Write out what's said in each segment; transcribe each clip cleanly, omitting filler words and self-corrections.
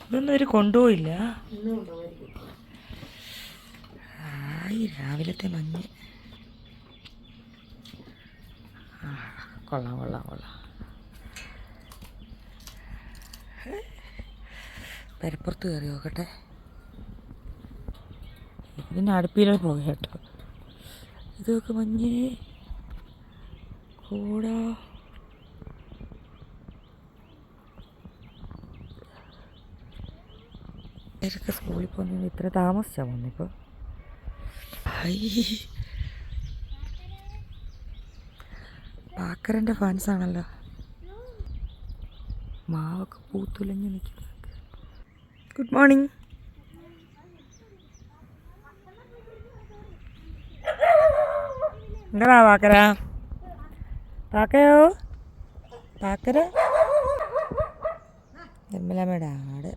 ഇതൊന്നും ഒരു കൊണ്ടുപോയില്ല. ഈ രാവിലത്തെ മഞ്ഞ് കൊള്ളാം കൊള്ളാം കൊള്ളാം. പെരപ്പുറത്ത് കയറി നോക്കട്ടെ. ഇതിൻ്റെ അടുപ്പിലേ പോക കേട്ടോ. ഇതൊക്കെ മഞ്ഞ് കൂടാ. ഇവരൊക്കെ സ്കൂളിൽ പോകുന്നത് ഇത്ര താമസിച്ചാണ് വന്നിപ്പോൾ. പാക്കറിൻ്റെ ഫാൻസാണല്ലോ. മാവൊക്കെ പൂത്തുലഞ്ഞ് നിൽക്കുന്നത്. Good morning. എന്താ പാക്കര? പാക്കയോ പാക്കര നിർമ്മലമ്മയുടെ ആട്.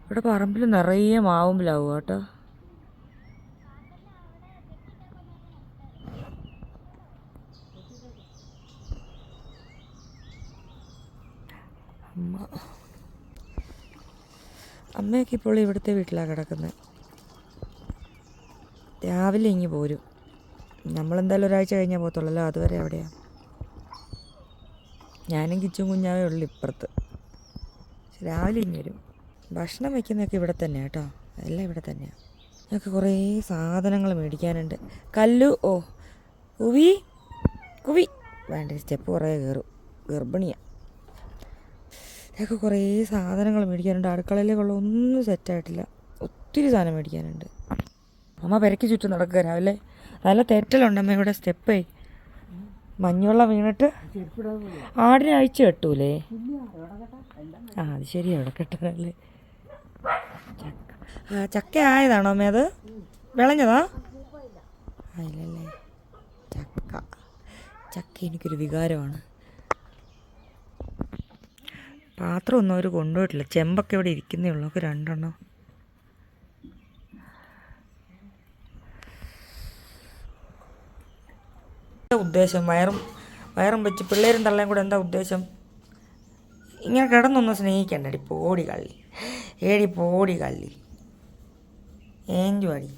ഇവിടെ പറമ്പിൽ നിറയെ മാവും പ്ലാവും കേട്ടോ. അമ്മയൊക്കെ ഇപ്പോൾ ഇവിടുത്തെ വീട്ടിലാണ് കിടക്കുന്നത്. രാവിലെ ഇങ്ങ് പോരും. നമ്മളെന്തായാലും ഒരാഴ്ച കഴിഞ്ഞാൽ പോകത്തുള്ളല്ലോ, അതുവരെ അവിടെയാണ്. ഞാനും കിച്ചും കുഞ്ഞാവേ ഉള്ളു ഇപ്പുറത്ത്. രാവിലെ ഇങ്ങ് വരും. ഭക്ഷണം വയ്ക്കുന്നതൊക്കെ ഇവിടെ തന്നെയാണ് കേട്ടോ, എല്ലാം ഇവിടെ തന്നെയാണ്. ഞങ്ങൾക്ക് കുറേ സാധനങ്ങൾ മേടിക്കാനുണ്ട്. കല്ലു ഓ കുവി കുവി വേണ്ട, സ്റ്റെപ്പ് കുറേ കയറും, ഗർഭിണിയാണ്. ഞങ്ങൾക്ക് കുറേ സാധനങ്ങൾ മേടിക്കാനുണ്ട്. അടുക്കളയിലേക്കുള്ള ഒന്നും സെറ്റായിട്ടില്ല, ഒത്തിരി സാധനം മേടിക്കാനുണ്ട്. അമ്മ പെരയ്ക്ക് ചുറ്റും നടക്കുക രാവിലെ. നല്ല തെറ്റലുണ്ട് അമ്മ ഇവിടെ. സ്റ്റെപ്പേ മഞ്ഞുവെള്ളം വീണിട്ട് ആടിനെ അഴിച്ചു കെട്ടൂലേ? അത് ശരി, എവിടെ കെട്ടാനല്ലേ. ചക്ക ആയതാണോ അമ്മ? അത് വിളഞ്ഞതാ? ഇല്ലല്ലേ. ചക്ക എനിക്കൊരു വികാരമാണ്. പാത്രമൊന്നും അവർ കൊണ്ടുപോയിട്ടില്ല. ചെമ്പൊക്കെ ഇവിടെ ഇരിക്കുന്നേ ഉള്ളൂ. നമുക്ക് 2 എണ്ണം. എന്താ ഉദ്ദേശം? വയറും വെച്ച് പിള്ളേരും തള്ളയും കൂടെ എന്താ ഉദ്ദേശം? ഇങ്ങനെ കിടന്നൊന്നും സ്നേഹിക്കണ്ടടി. പോടി കള്ളി, ഏടി പോടി കള്ളി, ഏഞ്ചു അടി.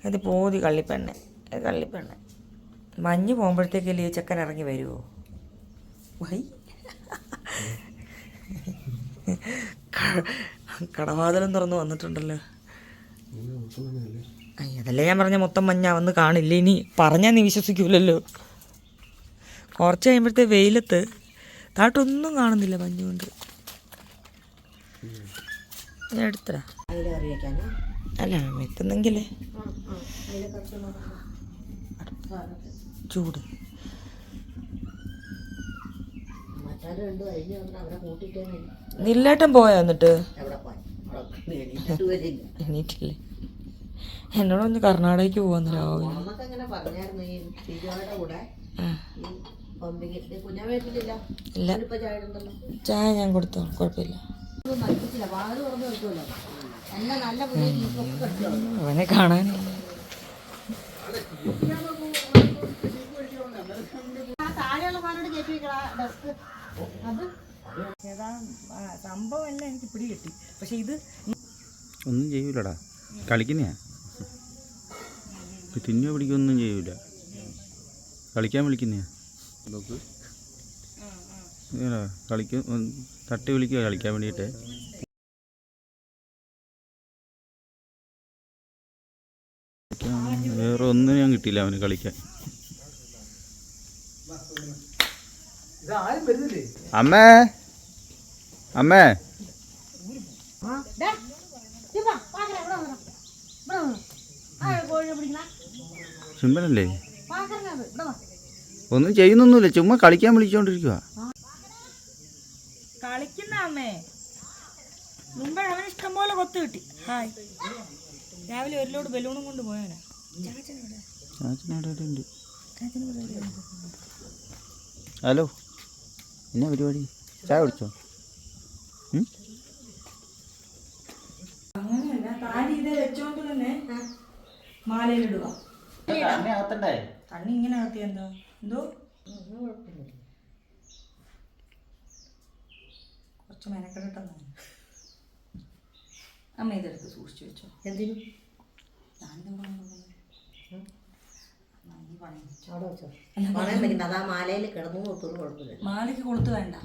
അത് പോതി കള്ളിപ്പെണ്ണെ, കള്ളിപ്പെണ്ണെ. മഞ്ഞ് പോകുമ്പോഴത്തേക്കല്ലേ ഈ ചെക്കൻ ഇറങ്ങി വരുമോ? വൈ കടവാതിലും തുറന്ന് വന്നിട്ടുണ്ടല്ലോ. അതല്ലേ ഞാൻ പറഞ്ഞ മൊത്തം മഞ്ഞ വന്ന് കാണില്ല. ഇനി പറഞ്ഞാൽ നീ വിശ്വസിക്കൂലല്ലോ. കുറച്ച് കഴിയുമ്പോഴത്തെ വെയിലത്ത് താട്ടൊന്നും കാണുന്നില്ല മഞ്ഞുകൊണ്ട്. ഞാൻ എടുത്തരാ. അല്ല എത്തുന്നെങ്കിലേ ചൂട്. നില്ലേട്ടൻ പോയോ? എന്നിട്ട് എണീറ്റില്ലേ? എന്നോട് ഒന്ന് കർണാടകയ്ക്ക് പോവാന്ന് രാവിലെ. ഇല്ല, ചായ ഞാൻ കൊടുത്തോ, കുഴപ്പമില്ല. അവനെ കാണാനില്ല. സംഭവം എല്ലാം എനിക്ക് പിടി കിട്ടി. പക്ഷെ ഇത് ഒന്നും ചെയ്യൂലടാ, കളിക്കുന്നയാ. തിന്നോ പിടിക്കൊന്നും ചെയ്യൂല, കളിക്കാൻ വിളിക്കുന്നയാ. കളിക്കും, തട്ടി വിളിക്കുക കളിക്കാൻ വേണ്ടിയിട്ട്. വേറെ ഒന്നും ഞാൻ കിട്ടിയില്ല അവന് കളിക്കാൻ. അമ്മേ അമ്മേ ചുമ്പനല്ലേ? ഒന്നും ചെയ്യുന്നൊന്നുമില്ല, ചുമ്മാ കളിക്കാൻ വിളിച്ചോണ്ടിരിക്കുക. കളിക്കുന്ന അമ്മേ മുമ്പേ അവന് ഇഷ്ടം പോലെ കൊത്ത് കിട്ടി. ഹായ്, രാവിലെ ഒരു ലോഡ് ബലൂണും കൊണ്ട് പോയാനാ. ഹലോ, എന്നാ പരിപാടി? ചായ കുടിച്ചോ? അങ്ങനെയല്ല, താലി ഇതേ വെച്ചോണ്ട് തന്നെ മാലയിലിടുക. തണ്ണി ഇങ്ങനെ അകത്തി എന്താ എന്തോ കുറച്ച് മെനക്കെട്ടെന്ന് അമ്മ ഇതെടുത്ത് സൂക്ഷിച്ചു വെച്ചോ. എന്തിനും ഞാനിത് അവിടെ വെച്ചോ. പണയം വെക്കണ്ട. അത് ആ മാലയിൽ കിടന്നു കൊടുത്തൊരു കുഴപ്പമില്ല. മാലയ്ക്ക് കൊളുത്ത് വേണ്ട.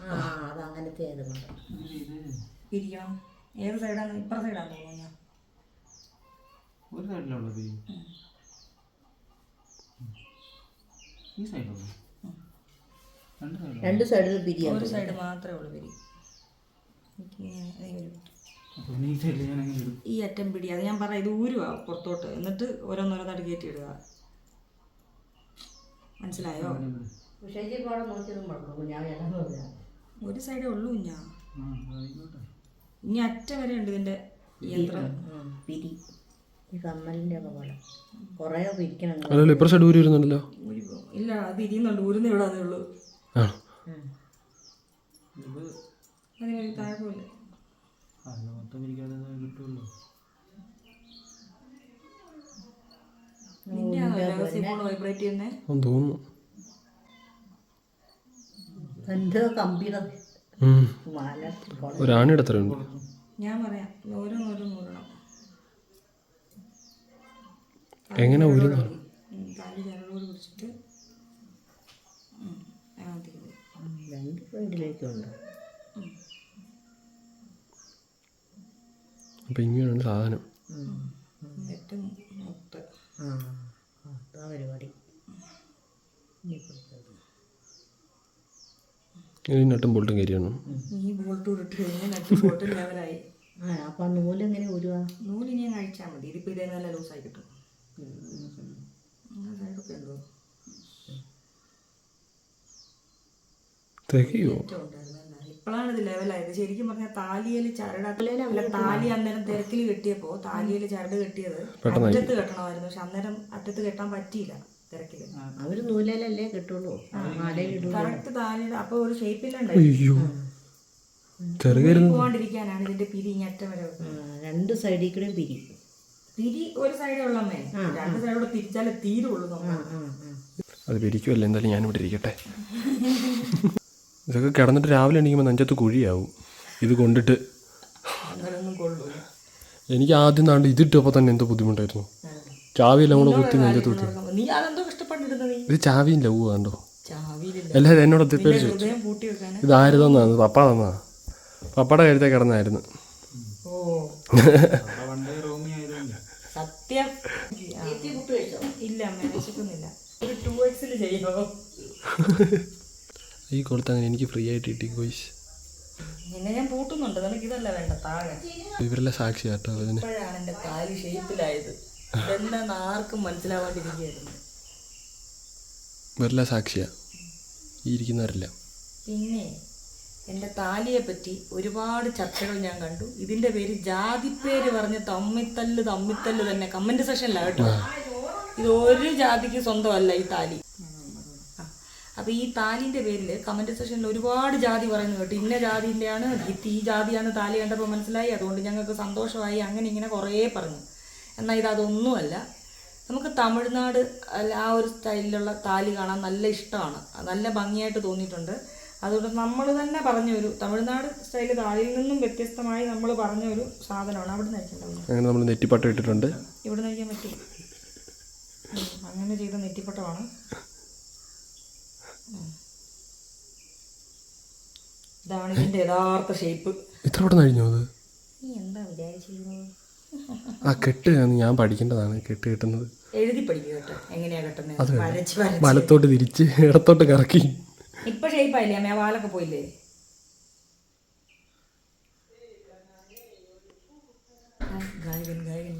ആ അത് അങ്ങനത്തെ ആയതുകൊണ്ട് പിരിക്കണം. ഏത് സൈഡാണ്? ഇപ്പുറ സൈഡാന്ന് തോന്നുന്നു. ഞാൻ ഒരു സൈഡിലുള്ളത് ഈ സൈഡിലുള്ളത് രണ്ട് സൈഡിലും പിരിയാൻ. ഒരു സൈഡ് മാത്രമേ ഉള്ളൂ പിരി. ഈ അറ്റം പിടി. അത് ഞാൻ പറയാം, ഇത് ഊരുവാ പുറത്തോട്ട്. എന്നിട്ട് ഓരോന്നോരോന്നായിട്ട് കയറ്റിയിടുക. മനസ്സിലായോ? ഉഷയ്ക്ക് പാടെ നോക്കിയതും പറഞ്ഞു. ഞാൻ എല്ലാം നോക്കിയാ ഒരു സൈഡേ ഉള്ളൂ. ഞാൻ ഇനി അറ്റം വരെ ഉണ്ട് ഇതിന്റെ യന്ത്രം. പിരി ഈ കമ്മലിൻ്റെ ഒക്കെ പോലെ കുറേ പിരിക്കണം. അതല്ല ഇപ്പുറ സൈഡ് ഊരി വരുന്നുണ്ടല്ലോ. ഇല്ല, അത് ഇരിയുന്നുണ്ട്. ഊരുന്ന ഇവിടെ അതേ ഉള്ളൂ. അതിന് താഴെ പോലെ വൈബ്രേറ്റ് ചെയ്യുന്നേ തോന്നുന്നു. എന്തോ കമ്പിയുടെ മാല ഒരാണിയുടെ അത്ര ഉണ്ട്. ഞാൻ പറയാം, ഓരോന്നോരോന്നൂരണം. എങ്ങനെ ഊരുന്നു? താലി ജനലോട് പിടിച്ചിട്ട് രണ്ട് സൈഡിലേക്കുണ്ട്. അപ്പം ഇങ്ങനെയാണ് സാധനം. ഏറ്റവും മൊത്തം അതാ പരിപാടി. ഇനി നട്ടും ബോൾട്ടും കയറിയാണ്. ഈ ബോൾട്ട് ഇട്ട് കഴിഞ്ഞാൽ നട്ട് ബോൾട്ട് ലെവലായി. അപ്പം ആ നൂലെങ്ങനെ ഉരുവാ? നൂലിനി ഞാൻ കഴിച്ചാൽ മതി. ഇതിപ്പോൾ ഇതേ നല്ല ലൂസായി കിട്ടും. സൈഡൊക്കെ ഉണ്ടോ? തികയോ? ഇപ്പോഴാണ് ഇത് ലെവലായത്. ശരിക്കും പറഞ്ഞാൽ താലിയിൽ ചരടല്ല, താലി അന്നേരം തിരക്കിൽ കെട്ടിയപ്പോൾ താലിയിൽ ചരട് കെട്ടിയത് അറ്റത്ത് കെട്ടണമായിരുന്നു. പക്ഷെ അന്നേരം അറ്റത്ത് കെട്ടാൻ പറ്റിയില്ല തിരക്കില്. അവര് നൂലല്ലേ കിട്ടുള്ളൂ. കറക്റ്റ് താലിയുടെ അപ്പൊ ഒരു ഷേപ്പിലുണ്ടായി. അയ്യോ പോവാണ്ടിരിക്കാനാണ് ഇതിന്റെ പിരി ഇങ്ങറ്റം വരെ. രണ്ട് സൈഡിൽ കൂടെ പിരി. പിരി ഒരു സൈഡേ ഉള്ളമ്മേ. രണ്ട് സൈഡോടെ തിരിച്ചാലേ തീരുള്ളൂ. അത് പിരിക്കുമല്ലോ. എന്തായാലും ഞാനിവിടെ ഇരിക്കട്ടെ. ഇതൊക്കെ കിടന്നിട്ട് രാവിലെ എണീക്കുമ്പോൾ നെഞ്ചത്ത് കുഴിയാവും ഇത് കൊണ്ടിട്ട്. അങ്ങനെയൊന്നും കൊള്ളൂ. എനിക്ക് ആദ്യം നാണ്ട് ഇതിട്ടപ്പോൾ തന്നെ എന്തോ ബുദ്ധിമുട്ടായിരുന്നു. ചാവിയെല്ലാം കൂടെ കുത്തി നെഞ്ചത്ത് കുത്തി. നീ അതെന്തോ കഷ്ടപ്പെട്ടിരുന്നത്. ഇത് ചാവിയും ലവ് കണ്ടോ? ചാവിയിലില്ല. എല്ലാവരും എന്നോട് പേടിച്ചു. ഹൃദയം പൂട്ടി വെക്കാന്. ഇതാര് തന്നാണ്? പപ്പ തന്നാ. പപ്പയുടെ കരുത്തെ കിടന്നായിരുന്നു. ഓ സത്യം. ഇല്ല അമ്മ വിശക്കുന്നില്ല. ഒരു 2x ചെയ്യോ? ഈ കൊടുത്ത് അങ്ങനെ എനിക്ക് ഫ്രീ ആയിട്ട് കിട്ടി കോയ്സ്. നിന്നെ ഞാൻ പൂട്ടുന്നുണ്ട്. നിനക്ക് ഇതല്ല വേണ്ട, താഴെ. ഇവരെല്ലാം സാക്ഷിയാട്ടോ അതിന്. ഇപ്പോഴാണ് എൻ്റെ താലി ഷേപ്പിലായത്. എന്താന്ന് ആർക്കും മനസ്സിലാവാണ്ടിരിക്കുകയായിരുന്നു. ഇവരെല്ലാം സാക്ഷിയാ, ഈ ഇരിക്കുന്നവരല്ല. പിന്നെ എൻ്റെ താലിയെ പറ്റി ഒരുപാട് ചർച്ചകൾ ഞാൻ കണ്ടു. ഇതിൻ്റെ പേര് ജാതിപ്പേര് പറഞ്ഞ് തമ്മിത്തല്ല് തന്നെ. കമൻറ്റ് സെഷനിലാണ് കേട്ടോ. ഇത് ഒരു ജാതിക്ക് സ്വന്തമല്ല ഈ താലി. അപ്പോൾ ഈ താലിൻ്റെ പേരിൽ കമൻറ്റ് സെഷനിൽ ഒരുപാട് ജാതി പറയുന്നു കേട്ടോ. ഇന്ന ജാതിൻ്റെയാണ്, ഈ ജാതിയാണ് താലി കണ്ടപ്പോൾ മനസ്സിലായി, അതുകൊണ്ട് ഞങ്ങൾക്ക് സന്തോഷമായി, അങ്ങനെ ഇങ്ങനെ കുറേ പറഞ്ഞു. എന്നാൽ ഇതൊന്നുമല്ല. നമുക്ക് തമിഴ്നാട് ആ ഒരു സ്റ്റൈലിലുള്ള താലി കാണാൻ നല്ല ഇഷ്ടമാണ്, നല്ല ഭംഗിയായിട്ട് തോന്നിയിട്ടുണ്ട്. അതുകൊണ്ട് നമ്മൾ തന്നെ പറഞ്ഞൊരു തമിഴ്നാട് സ്റ്റൈൽ താലിയിൽ നിന്നും വ്യത്യസ്തമായി നമ്മൾ പറഞ്ഞൊരു സാധനമാണ്. അവിടെ നിന്ന് കഴിക്കേണ്ടത്. അങ്ങനെ നമ്മൾ നെറ്റിപ്പട്ട ഇട്ടിട്ടുണ്ട്. ഇവിടെ നിന്ന് കഴിക്കാൻ പറ്റും. അങ്ങനെ ചെയ്ത നെറ്റിപ്പട്ടമാണ്. ഇതാണ് ഇതിൻ്റെ യഥാർത്ഥ ഷേപ്പ്. ഇത്ര പെട്ടെന്ന് കഴിഞ്ഞു അത്? നീ എന്താ വിചാരിച്ചിരുന്നത്? ആ കെട്ട് ഞാൻ പഠിക്കേണ്ടതാണ്. കെട്ട് കെട്ടുന്നത് എഴുതി പഠിക്കുക കേട്ടോ, എങ്ങനെയാ കെട്ടുന്നത്. വരച്ച് വലത്തോട്ട് തിരിച്ച് ഇടത്തോട്ട് കറക്കി. ഇപ്പൊ ഷേപ്പായില്ലേ അമ്മ? ആ വാലൊക്കെ പോയില്ലേ?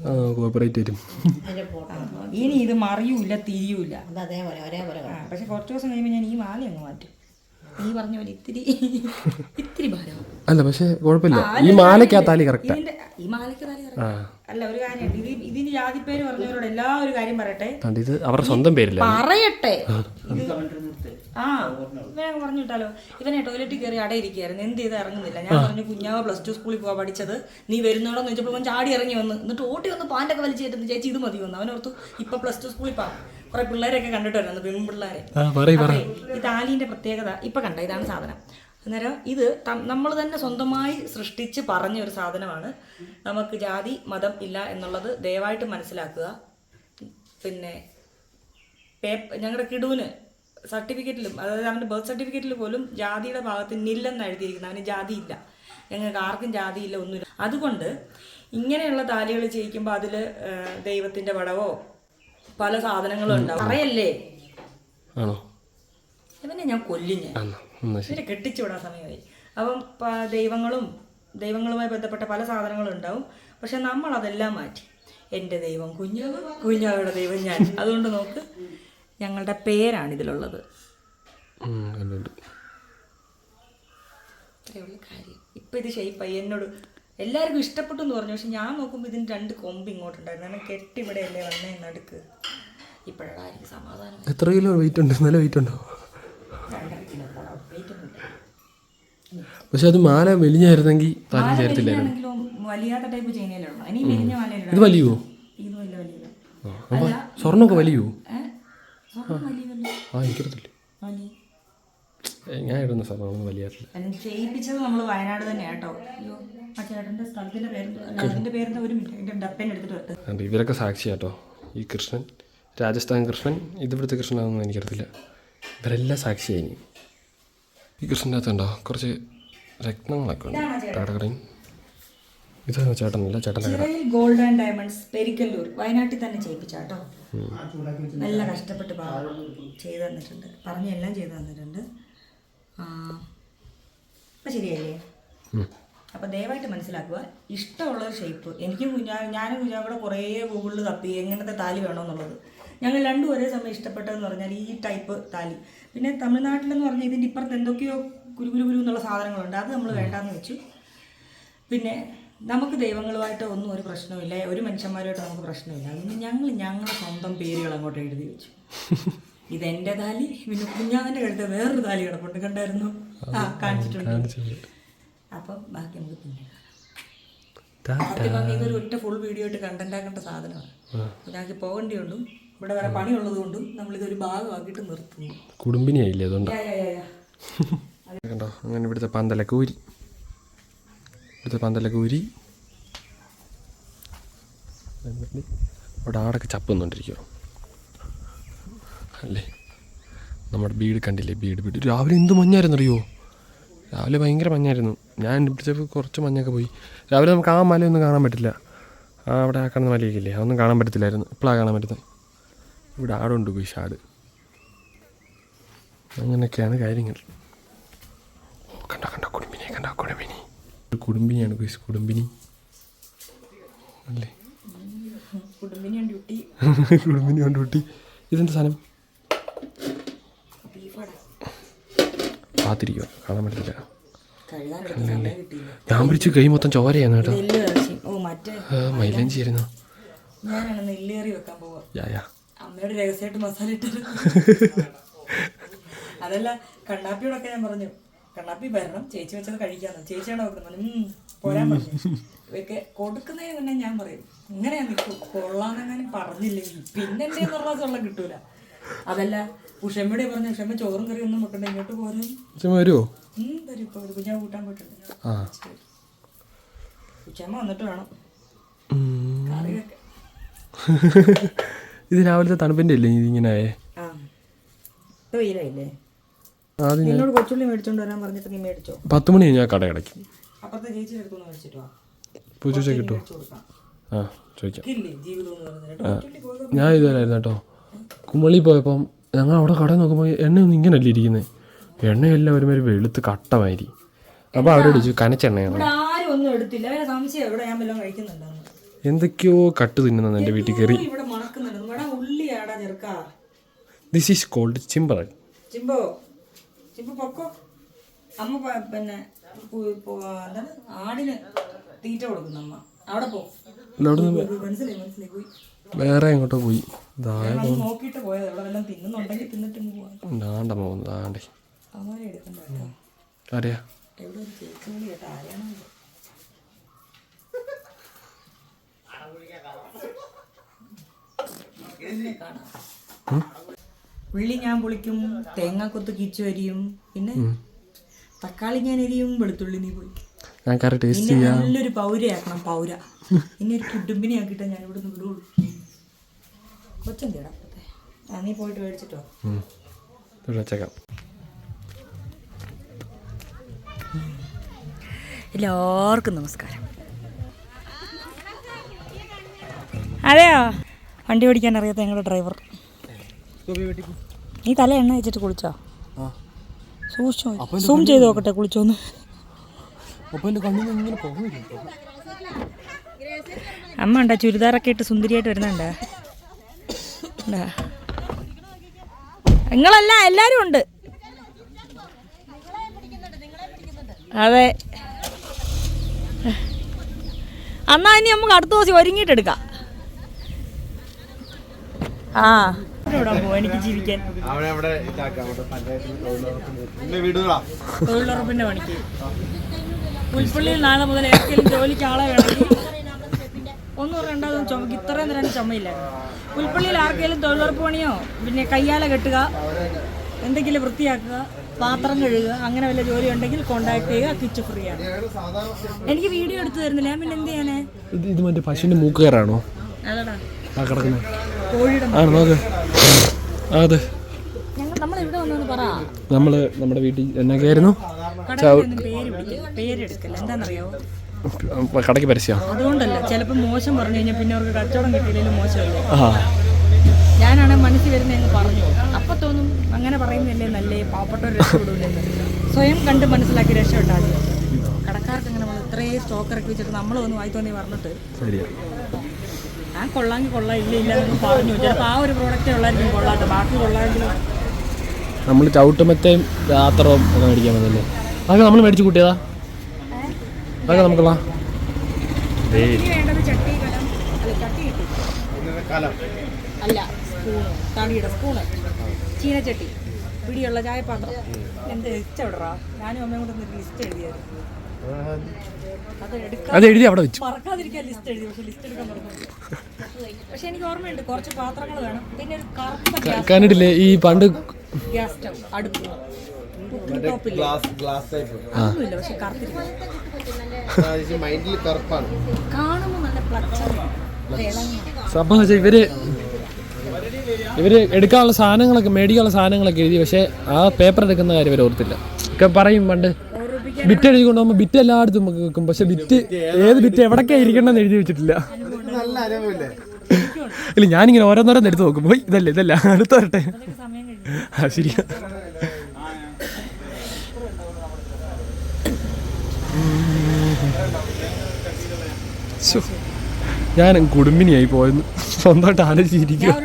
ആ കോപ്പറേറ്റ് വരും. ഇനി ഇത് മറിയൂല തിരിയൂല. ഒരേപോലെ പക്ഷെ കുറച്ച് ദിവസം കഴിയുമ്പോൾ ഞാൻ ഈ മാല അങ്ങ് മാറ്റും. നീ പറഞ്ഞ പോലെ ഇത്തിരി ഭാരം. അല്ല പക്ഷെ കുഴപ്പമില്ല. ഈ മാലയ്ക്ക് ആ താലി കറക്റ്റാ. ഈ മാലയ്ക്ക് താലി അല്ല ഒരു കാര്യമുണ്ട്, ഇതിന് ജാതി പേര് പറഞ്ഞവരോട് എല്ലാ ഒരു കാര്യം പറയട്ടെ. ഇത് അവരുടെ സ്വന്തം പേരില്ല. പറയട്ടെ ആ വേഗം പറഞ്ഞു വിട്ടാലോ. ഇവനെ ടോയ്ലറ്റിൽ കയറി അടയിരിക്കുകയായിരുന്നു, എന്ത് ചെയ്ത് ഇറങ്ങുന്നില്ല. ഞാൻ പറഞ്ഞു കുഞ്ഞാവ +2 സ്കൂളിൽ പോവാ പഠിച്ചത്, നീ വരുന്നോടെന്ന് ചോദിച്ചപ്പോൾ അവൻ ചാടി ഇറങ്ങി വന്ന്, എന്നിട്ട് ഓട്ടി വന്ന് പാൻ്റൊക്കെ വലിച്ചു കയറ്റുന്നു. ചേച്ചി ഇത് മതി വന്നു. അവനോർത്തു ഇപ്പൊ +2 സ്കൂളിൽ പോവാം. കുറെ പിള്ളേരൊക്കെ കണ്ടിട്ട് വരുന്നത്, പെൺപിള്ളേരെ. ഈ താലിന്റെ പ്രത്യേകത ഇപ്പൊ കണ്ട, ഇതാണ് സാധനം. അന്നേരം ഇത് നമ്മൾ തന്നെ സ്വന്തമായി സൃഷ്ടിച്ച് പറഞ്ഞ ഒരു സാധനമാണ്. നമുക്ക് ജാതി മതം ഇല്ല എന്നുള്ളത് ദയവായിട്ട് മനസ്സിലാക്കുക. പിന്നെ ഞങ്ങളുടെ കിടുവിന് സർട്ടിഫിക്കറ്റിലും, അതായത് അവൻ്റെ ബർത്ത് സർട്ടിഫിക്കറ്റിൽ പോലും ജാതിയുടെ ഭാഗത്ത് നില്ലെന്ന് എഴുതിയിരിക്കുന്നത്. അവന് ജാതിയില്ല, ഞങ്ങൾക്ക് ആർക്കും ജാതിയില്ല, ഒന്നുമില്ല. അതുകൊണ്ട് ഇങ്ങനെയുള്ള താലികൾ ചെയ്യിക്കുമ്പോൾ അതിൽ ദൈവത്തിൻ്റെ പടവോ പല സാധനങ്ങളും ഉണ്ടാവും. പറയല്ലേ ആണോ? ഇവനെ ഞാൻ കൊല്ലിഞ്ഞ, ഇവരെ കെട്ടിച്ചുവിടാൻ സമയമായി. അപ്പം ദൈവങ്ങളുമായി ബന്ധപ്പെട്ട പല സാധനങ്ങളും ഉണ്ടാവും. പക്ഷെ നമ്മളതെല്ലാം മാറ്റി, എൻ്റെ ദൈവം കുഞ്ഞാവ്, കുഞ്ഞാവയുടെ ദൈവം ഞാൻ. അതുകൊണ്ട് നോക്ക്, ഞങ്ങളുടെ പേരാണ് ഇതിലുള്ളത്. ഇത്രയുള്ള കാര്യം. ഇപ്പം ഇത് ഷേപ്പായി. എന്നോട് എല്ലാവർക്കും ഇഷ്ടപ്പെട്ടു എന്ന് പറഞ്ഞു. പക്ഷെ ഞാൻ നോക്കുമ്പോൾ ഇതിന് 2 കൊമ്പ് ഇങ്ങോട്ടുണ്ടായിരുന്നു. അങ്ങനെ കെട്ടിവിടെയല്ലേ വന്നേ നടുക്ക്. ഇപ്പോഴാണ് എനിക്ക് സമാധാനം. എത്ര കിലോ വെയിറ്റ് ഉണ്ട്? നല്ല വെയിറ്റ് ഉണ്ടോ? 2.5 കിലോ വെയിറ്റ് ഒന്നുമില്ല. പക്ഷെ അത് മാല വലിഞ്ഞായിരുന്നെങ്കിൽ താരം ചേർത്തില്ലായിരുന്നു. വലിയാത്ത ടൈപ്പ് ചെയ്യുന്നതിലുള്ളൂ. ഇനി വലിഞ്ഞ മാലയില്ല. ഇത് വലിയോ? ഇത് വലിയ സ്വർണ്ണമൊക്കെ വലിയോ? വലിയ എനിക്കറിയത്തില്ല. ഞാൻ ഇടുന്ന സ്വർണ്ണം വലിയാറില്ല. ചെയ്യിപ്പിച്ചത് നമ്മൾ വയനാട് തന്നെ കേട്ടോ. അയ്യോ ആ ചേട്ടൻ്റെ സ്ഥലത്തിൻ്റെ അതിൻ്റെ പേരെന്താ? ഒരു മിനിറ്റ്, എൻ്റെ ഡപ്പൻ എടുത്തിട്ട് വരട്ടെ. ഇവരൊക്കെ സാക്ഷിയാട്ടോ. ഈ കൃഷ്ണൻ രാജസ്ഥാൻ കൃഷ്ണൻ, ഇതിവിടുത്തെ കൃഷ്ണനാണെന്ന് എനിക്കറിയത്തില്ല. ഇവരെല്ലാം സാക്ഷിയായി. ഈ കൃഷ്ണൻ്റെ അകത്തുണ്ടോ കുറച്ച് രത്നങ്ങളൊക്കെ ഉണ്ട്. കടകടയും ഇതാണ് ചേട്ടനല്ല, ചേട്ടൻ്റെ കട. ഗോൾഡ് ആൻഡ് ഡയമണ്ട്സ്, പെരിക്കല്ലൂർ, വയനാട്ടിൽ തന്നെ ചെയ്യിപ്പിച്ചാട്ടോ. നല്ല കഷ്ടപ്പെട്ട് ചെയ്തു തന്നിട്ടുണ്ട്, പറഞ്ഞെല്ലാം ചെയ്തു തന്നിട്ടുണ്ട്. അപ്പം ശരിയല്ലേ? അപ്പം ദയവായിട്ട് മനസ്സിലാക്കുക, ഇഷ്ടമുള്ളൊരു ഷേപ്പ്. എനിക്ക് ഞാനും കുഞ്ഞാവിടെ കുറേ ഗൂഗിളിൽ തപ്പി എങ്ങനത്തെ താലി വേണമെന്നുള്ളത്. ഞങ്ങൾ രണ്ടും ഒരേ സമയം ഇഷ്ടപ്പെട്ടതെന്ന് പറഞ്ഞാൽ ഈ ടൈപ്പ് താലി. പിന്നെ തമിഴ്നാട്ടിലെന്ന് പറഞ്ഞാൽ ഇതിൻ്റെ ഇപ്പുറത്ത് എന്തൊക്കെയോ കുരു എന്നുള്ള സാധനങ്ങളുണ്ട്, അത് നമ്മൾ വേണ്ടാന്ന് വെച്ചു. പിന്നെ നമുക്ക് ദൈവങ്ങളുമായിട്ട് ഒന്നും ഒരു പ്രശ്നമില്ല, ഒരു മനുഷ്യന്മാരുമായിട്ട് നമുക്ക് പ്രശ്നമില്ല. അതുകൊണ്ട് ഞങ്ങളുടെ സ്വന്തം പേരുകൾ അങ്ങോട്ട് എഴുതി വെച്ചു. ഇതെൻ്റെ താലി, പിന്നെ കുഞ്ഞാവൻ്റെ കഴുത്ത് വേറൊരു താലി കിടപ്പുണ്ട്, കണ്ടായിരുന്നു? കാണിച്ചിട്ടുണ്ട്. അപ്പം ബാക്കി നമുക്ക് പിന്നെ ഇതൊരു ഒറ്റ ഫുൾ വീഡിയോ ആയിട്ട് കണ്ടന്റ് ആക്കേണ്ട സാധനമാണ്. ഞങ്ങൾക്ക് പോകേണ്ടിയുണ്ടും ഇവിടെ വേറെ പണിയുള്ളത് കൊണ്ടും നമ്മളിതൊരു ഭാഗമാക്കിയിട്ട് നിർത്തുന്നു. കുടുംബിനിയായില്ലേ അതുകൊണ്ട് കണ്ടോ. അങ്ങനെ ഇവിടുത്തെ പന്തലൊക്കെ ഊരി, അവിടെ ആടൊക്കെ ചപ്പുന്നുണ്ടിരിക്കുമോ അല്ലേ? നമ്മുടെ ബീഡ് കണ്ടില്ലേ? ബീഡ് രാവിലെ എന്ത് മഞ്ഞായിരുന്നറിയോ? രാവിലെ ഭയങ്കര മഞ്ഞായിരുന്നു. ഞാൻ പിടിച്ചപ്പോൾ കുറച്ച് മഞ്ഞൊക്കെ പോയി. രാവിലെ നമുക്ക് ആ മലയൊന്നും കാണാൻ പറ്റില്ല. അവിടെ ആ കാണുന്ന മലയൊക്കെ ഇല്ലേ, അതൊന്നും കാണാൻ പറ്റത്തില്ലായിരുന്നു. ഇപ്പോഴാണ് കാണാൻ പറ്റുന്നത്. ഇവിടെ ആടുണ്ട്, പോയി ഷാട്. അങ്ങനെയൊക്കെയാണ് കാര്യങ്ങൾ. കണ്ടോ കുടുംബിനി. ഒരു കുടുംബിനിയാണ് ഗുയ്സ്, കുടുംബിനി അല്ലേ? കുടുംബിനി കൊണ്ട് കുട്ടി. ഇതെന്താ സാധനം? കാത്തിരിക്കുക, കാണാൻ പറ്റില്ല. ഞാൻ പിടിച്ച് കൈ മൊത്തം ചോരയാണ് കേട്ടോ. മൈലഞ്ചി ആയിരുന്നു. ഞാനാണ് നെല്ലേറി വെക്കാൻ പോവാ. അമ്മയുടെ രഹസ്യമായിട്ട് മസാല ഇട്ടത്. അതല്ല, കണ്ണാപ്പിയോടൊക്കെ ഞാൻ പറഞ്ഞു, കണ്ണാപ്പി വരണം, ചേച്ചി വെച്ചത് കഴിക്കാന്ന്. ചേച്ചിയാണോ വെക്കുന്നത്? പോരാൻ പറഞ്ഞു. ഇവയ്ക്ക് കൊടുക്കുന്നതിന് മുന്നേ ഞാൻ പറയും, ഇങ്ങനെയാ നിൽക്കും, കൊള്ളാന്നെങ്ങനെ പറഞ്ഞില്ലെങ്കിൽ പിന്നെ എൻ്റെ നിർവാസമുള്ള കിട്ടൂല. അതല്ല, ഉഷമ്മയുടെ പറഞ്ഞു, ഉഷമ്മ ചോറും കറി ഒന്നും വെക്കണ്ട, ഇങ്ങോട്ട് പോരും. വരുമോ? വരും. ഇപ്പോൾ ഒരു കുഞ്ഞാ കൂട്ടാൻ പോയിട്ടുണ്ട്. ഉച്ചമ്മ വന്നിട്ട് വേണം കറിയൊക്കെ. ഇത് രാവിലത്തെ തണുപ്പിൻ്റെ അല്ലേ ഇതിങ്ങനെ? വെയിലല്ലേ? എന്നോട് കൊച്ചുള്ളി മേടിച്ചോണ്ട് വരാൻ പറഞ്ഞിട്ട് നീ മേടിച്ചോ? 10 മണി ഞാൻ കട അടയ്ക്കും. അപ്പുറത്തെ ചേച്ചിയുടെ അടുത്തൊന്ന് മേടിച്ചിട്ട് വാ. ചോദിച്ചാൽ കിട്ടുമോ? ചോദിക്കാം. ജീവിതം ഞാൻ ഇതുവരായിരുന്നു കേട്ടോ. കുമളി പോയപ്പം ഞങ്ങൾ അവിടെ കട നോക്കുമ്പോൾ എണ്ണയൊന്നും ഇങ്ങനല്ലേ ഇരിക്കുന്നത്. എണ്ണയെല്ലാം ഒരുമാതിരി വെളുത്ത് കട്ടമാതിരി. അപ്പോൾ അവരോട് ചോദിച്ചു കനച്ചെണ്ണയാണ്. എന്തൊക്കെയോ കട്ട് തിന്നുന്നത് എൻ്റെ വീട്ടിൽ കയറി. ദിസ് ഈസ് കോൾഡ് ചിമ്പറ. അമ്മ പിന്നെ എന്താണ് ആടിന് തീറ്റ കൊടുക്കുന്ന അമ്മ. അവിടെ പോ. അവിടെ നിന്ന് മനസ്സിലായി പോയി. വേറെ എങ്ങോട്ടോ പോയി. നോക്കിയിട്ട് പോയത് എവിടെ വല്ലതും തിന്നുന്നുണ്ടെങ്കിൽ തിന്നിട്ട് പോവാം. ദാണ്ട പോകുന്നു. ദാണ്ടേ അവനെ എടുക്കണ്ട കേട്ടോ. അറിയാ എവിടെ ഒരു ചേച്ചി വിളി കേട്ടോ. ആരെയാണോ ഉള്ളി ഞാൻ പൊളിക്കും, തേങ്ങാക്കൊത്ത് കിച്ചു അരിയും, പിന്നെ തക്കാളി ഞാൻ എരിയും, വെളുത്തുള്ളി നീ പൊളിക്കും. ഞാൻ കറി ടേസ്റ്റ് പിന്നെ ചെയ്യാം. നല്ലൊരു പൗരയാക്കണം. പൗര ഇനി ഒരു കുടുംബിനെ ആക്കിയിട്ടാ ഞാൻ ഇവിടെ നിന്ന് വിടുള്ളൂ. കൊച്ചെന്തിടാ നീ പോയിട്ട് മേടിച്ചിട്ടോ. വെച്ചേക്കാം. എല്ലാവർക്കും നമസ്കാരം. അതെയോ വണ്ടി ഓടിക്കാൻ അറിയാത്ത ഞങ്ങളുടെ ഡ്രൈവർ. നീ തല എണ്ണ വെച്ചിട്ട് കുളിച്ചോ? സൂക്ഷിച്ചോ, സൂം ചെയ്ത് നോക്കട്ടെ കുളിച്ചോന്ന്. അമ്മ ഉണ്ടാ ചുരിദാറൊക്കെ ഇട്ട് സുന്ദരിയായിട്ട് വരുന്നുണ്ട്. നിങ്ങളല്ല എല്ലാരും ഉണ്ട്. അതെ എന്നാ ഇനി നമുക്ക് അടുത്ത ദിവസം ഒരുങ്ങിയിട്ടെടുക്കാം. ആ എനിക്ക് ജീവിക്കാൻ തൊഴിലുറപ്പിന്റെ പണിക്ക് പുൽപ്പള്ളിയിൽ നാളെ മുതൽ ഏതെങ്കിലും ജോലിക്ക് ആളെ വേണമെങ്കിൽ ഒന്നും രണ്ടാമതും ചുമക്ക് ഇത്രയും നേരം ചുമയില്ല. പുൽപ്പള്ളിയിൽ ആർക്കെങ്കിലും തൊഴിലുറപ്പ് പണിയോ പിന്നെ കയ്യാല കെട്ടുക, എന്തെങ്കിലും വൃത്തിയാക്കുക, പാത്രം കഴുകുക, അങ്ങനെ വല്ല ജോലി ഉണ്ടെങ്കിൽ കോണ്ടാക്ട് ചെയ്യുക. കിച്ച് ഫ്രീ ആണ്. എനിക്ക് വീഡിയോ എടുത്തു തരുന്നില്ല, ഞാൻ പിന്നെ എന്ത് ചെയ്യാനേ? ഇത് മറ്റേ പശുവിന്റെ മൂക്കുകയറാണോ? അതെടാ കോഴിയുടെ അതെ. നമ്മളിവിടെ വന്നു പറ. നമ്മള് നമ്മുടെ വീട്ടിൽ എന്നൊക്കെയായിരുന്നു പേരെടുക്കല്ല. എന്താണെന്നറിയാവോ? കടയ്ക്ക് പരസ്യം. അതുകൊണ്ടല്ല, ചിലപ്പോൾ മോശം പറഞ്ഞു കഴിഞ്ഞാൽ പിന്നെ അവർക്ക് കച്ചവടം കിട്ടിയില്ലെങ്കിലും മോശമല്ലേ. ഞാനാണ് മനസ്സിൽ വരുന്ന എന്ന് പറഞ്ഞു. അപ്പം തോന്നും അങ്ങനെ പറയുന്നതല്ലേ നല്ലേ, പാവപ്പെട്ടവർ രക്ഷപ്പെടൂലെന്ന്. സ്വയം കണ്ട് മനസ്സിലാക്കി രക്ഷപ്പെട്ടാൽ മതി. കടക്കാർക്ക് അങ്ങനെ നമ്മൾ ഇത്രയും സ്റ്റോക്ക് ഇറക്കി വെച്ചിട്ട് നമ്മൾ വന്ന് വായി തോന്നി പറഞ്ഞിട്ട് ഞാൻ കൊള്ളാമെങ്കിൽ കൊള്ളാം, ഇല്ല ഇല്ല എന്ന് പറഞ്ഞു. ചിലപ്പോൾ ആ ഒരു പ്രോഡക്റ്റേ ഉള്ളായിരിക്കും കൊള്ളാത്ത, ബാക്കി കൊള്ളാമെങ്കിലും. നമ്മൾ ചവിട്ടുമത്തേയും പാത്രവും ഒക്കെ മേടിക്കാൻ വന്നല്ലേ, അതൊക്കെ നമ്മൾ മേടിച്ച് കൂട്ടിയതാ. അതൊക്കെ നമുക്കുള്ള വേണ്ടത് ചട്ടി, കലം. അല്ല ചട്ടി കിട്ടി അല്ല സ്പൂണ്, തടിയുടെ സ്പൂണ്, ചീനച്ചട്ടി, പിടിയുള്ള ചായപാത്രം. എന്ത് ലിസ്റ്റ് എവിടെറാ? ഞാനും അമ്മയും കൂടെ ലിസ്റ്റ് എഴുതിയായിരുന്നു. അത് എഴുതി അവിടെ വെച്ചു. മറക്കാതിരിക്കാൻ ലിസ്റ്റ് എഴുതി, പക്ഷെ ലിസ്റ്റ് എടുക്കാൻ പറഞ്ഞു. പക്ഷെ എനിക്ക് ഓർമ്മയുണ്ട് കുറച്ച് പാത്രങ്ങൾ വേണം, പിന്നെ ഒരു കറുത്ത കണ്ടിട്ടില്ലേ ഈ പണ്ട് ഗ്യാസ് സ്റ്റവ്, അടുപ്പ്, ഒന്നുമില്ല പക്ഷെ കറുത്തിരിക്കും. കാണുമ്പോൾ നല്ല സംഭവം ഇവര് എടുക്കാനുള്ള സാധനങ്ങളൊക്കെ മേടിക്കാനുള്ള സാധനങ്ങളൊക്കെ എഴുതി, പക്ഷെ ആ പേപ്പർ എടുക്കുന്ന കാര്യം ഇവർ ഓർത്തില്ല. ഒക്കെ പറയും പണ്ട് ബിറ്റ് എഴുതി കൊണ്ടുപോകുമ്പോൾ ബിറ്റ് എല്ലായിടത്തും നമുക്ക് വെക്കും, പക്ഷെ ബിറ്റ് ഏത് ബിറ്റ് എവിടൊക്കെ ഇരിക്കണമെന്ന് എഴുതി വെച്ചിട്ടില്ല. ഇല്ല ഞാനിങ്ങനെ ഓരോന്നോരോന്ന് എടുത്ത് നോക്കും, ഇതല്ല അടുത്ത് വരട്ടെ. ആ ശരിയാ. ഞാൻ കുടുംബിനിയായി പോയെന്ന് സ്വന്തമായിട്ട് ആലോചിച്ചിരിക്കും.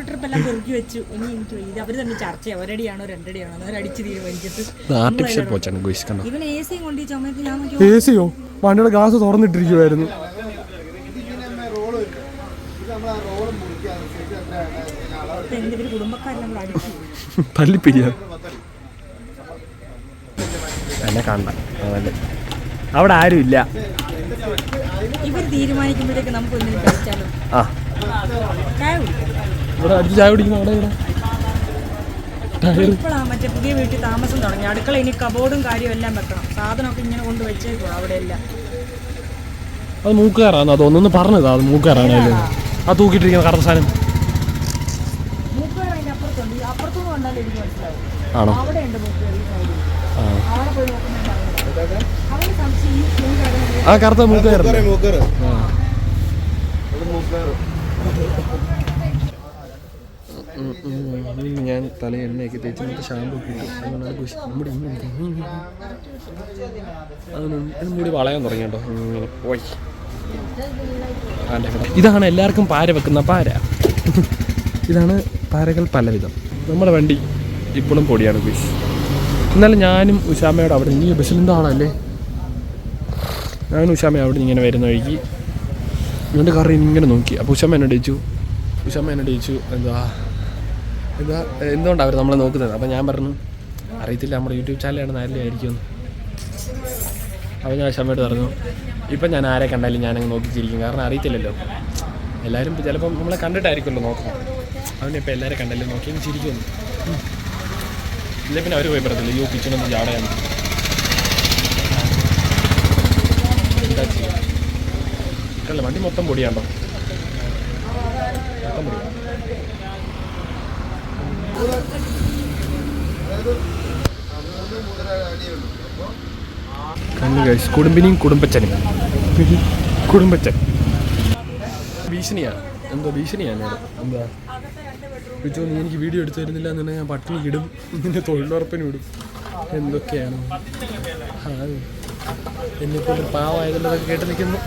എസിയോ വണ്ടിയുടെ ഗ്ലാസ് തുറന്നിട്ടിരിക്കുവായിരുന്നു. തല്ലിപ്പിരിയ എന്നെ കാണണ്ട, അതല്ലേ അവിടെ ആരും ഇല്ല. ഇവർ തീരുമാനിക്കുമ്പോഴേക്ക് നമുക്ക് ഒന്നിനും കഴിച്ചാലോ. ഇവിടെ അടുത്ത് ചായ കുടിക്കുന്ന അവിടെ ഇപ്പോഴാണ് മറ്റേ പുതിയ വീട്ടിൽ താമസം തുടങ്ങി. അടുക്കള ഇനി കബോർഡും കാര്യവും എല്ലാം വെക്കണം. സാധനമൊക്കെ ഇങ്ങനെ കൊണ്ട് വെച്ചേക്കും അവിടെ എല്ലാം. അത് മൂക്കുകാരാണ്, അതൊന്നൊന്ന് പറഞ്ഞതാ. അത് മൂക്കുകാരാണ് ആ തൂക്കിയിട്ടിരിക്കുന്ന കറുത്ത സാധനം. മൂക്കുകാർ അതിൻ്റെ അപ്പുറത്തുണ്ട്, അപ്പുറത്തുനിന്ന് കണ്ടാലും എനിക്ക് മനസ്സിലാവും. ആണോ? അവിടെ ഉണ്ട് മൂക്കുകാർ. അവിടെ പോയി നോക്കുന്നുണ്ട്. അവന് സംശയം ആ കറുത്ത മൂക്കുകാരൻ. ഞാൻ തല എണ്ണയൊക്കെ തേച്ച് മറ്റേ ഷാമ്പു കിട്ടും മുടി വളയാൻ തുടങ്ങി കേട്ടോ. ഇങ്ങനെ പോയി. ഇതാണ് എല്ലാവർക്കും പാര വെക്കുന്ന പാര. ഇതാണ് പാരകൾ പലവിധം. നമ്മുടെ വണ്ടി ഇപ്പോഴും പൊടിയാണ് ബസ്. എന്നാലും ഞാനും ഉഷാമയോട് അവിടെ നീ ബസ്സിലെന്താ ആളല്ലേ, ഞാനും ഉഷാമ അവിടെ ഇങ്ങനെ വരുന്ന വഴിക്ക് ഇവൻ്റെ കാർ ഇങ്ങനെ നോക്കി. അപ്പോൾ ഉഷമ്മ എന്നോട് ചോദിച്ചു എന്തുകൊണ്ടാണ് അവർ നമ്മളെ നോക്കുന്നത്. അപ്പോൾ ഞാൻ പറഞ്ഞു അറിയത്തില്ല, നമ്മുടെ യൂട്യൂബ് ചാനലാണ് നല്ല ആയിരിക്കുമെന്ന്. അപ്പോൾ ഞാൻ ഉഷമ്മയോട് പറഞ്ഞു ഇപ്പം ഞാൻ ആരെ കണ്ടാലും ഞാനങ്ങ് നോക്കിച്ചിരിക്കും, കാരണം അറിയത്തില്ലല്ലോ, എല്ലാവരും ചിലപ്പം നമ്മളെ കണ്ടിട്ടായിരിക്കുമല്ലോ നോക്കാം. അവനെ ഇപ്പോൾ എല്ലാവരും കണ്ടല്ലോ നോക്കിയെങ്കിൽ ചിരിക്കുമെന്ന്. ഇല്ല പിന്നെ അവർ പോയി പറയത്തില്ല അയ്യോ കിച്ചണൊന്നും ചാടയാണ്. എന്താ ചെയ്യുക, വണ്ടി മൊത്തം പൊടിയാണ്ടോ, മൊത്തം പൊടിയാ. കുടുംബിനിയും കുടുംബച്ചനും ഭീഷണിയാണ്. എന്തോ ഭീഷണിയാണ് എന്താ വിളിച്ചോ, നീ എനിക്ക് വീഡിയോ എടുത്തു തരുന്നില്ല എന്നുണ്ടെങ്കിൽ ഞാൻ പട്ടിണി ഇടും, നിന്നെ തൊഴിലുറപ്പിന് വിടും, എന്തൊക്കെയാണ്. എന്നെക്കൊണ്ട് പാവമായതുകൊണ്ടതൊക്കെ കേട്ട് നിൽക്കുന്നു.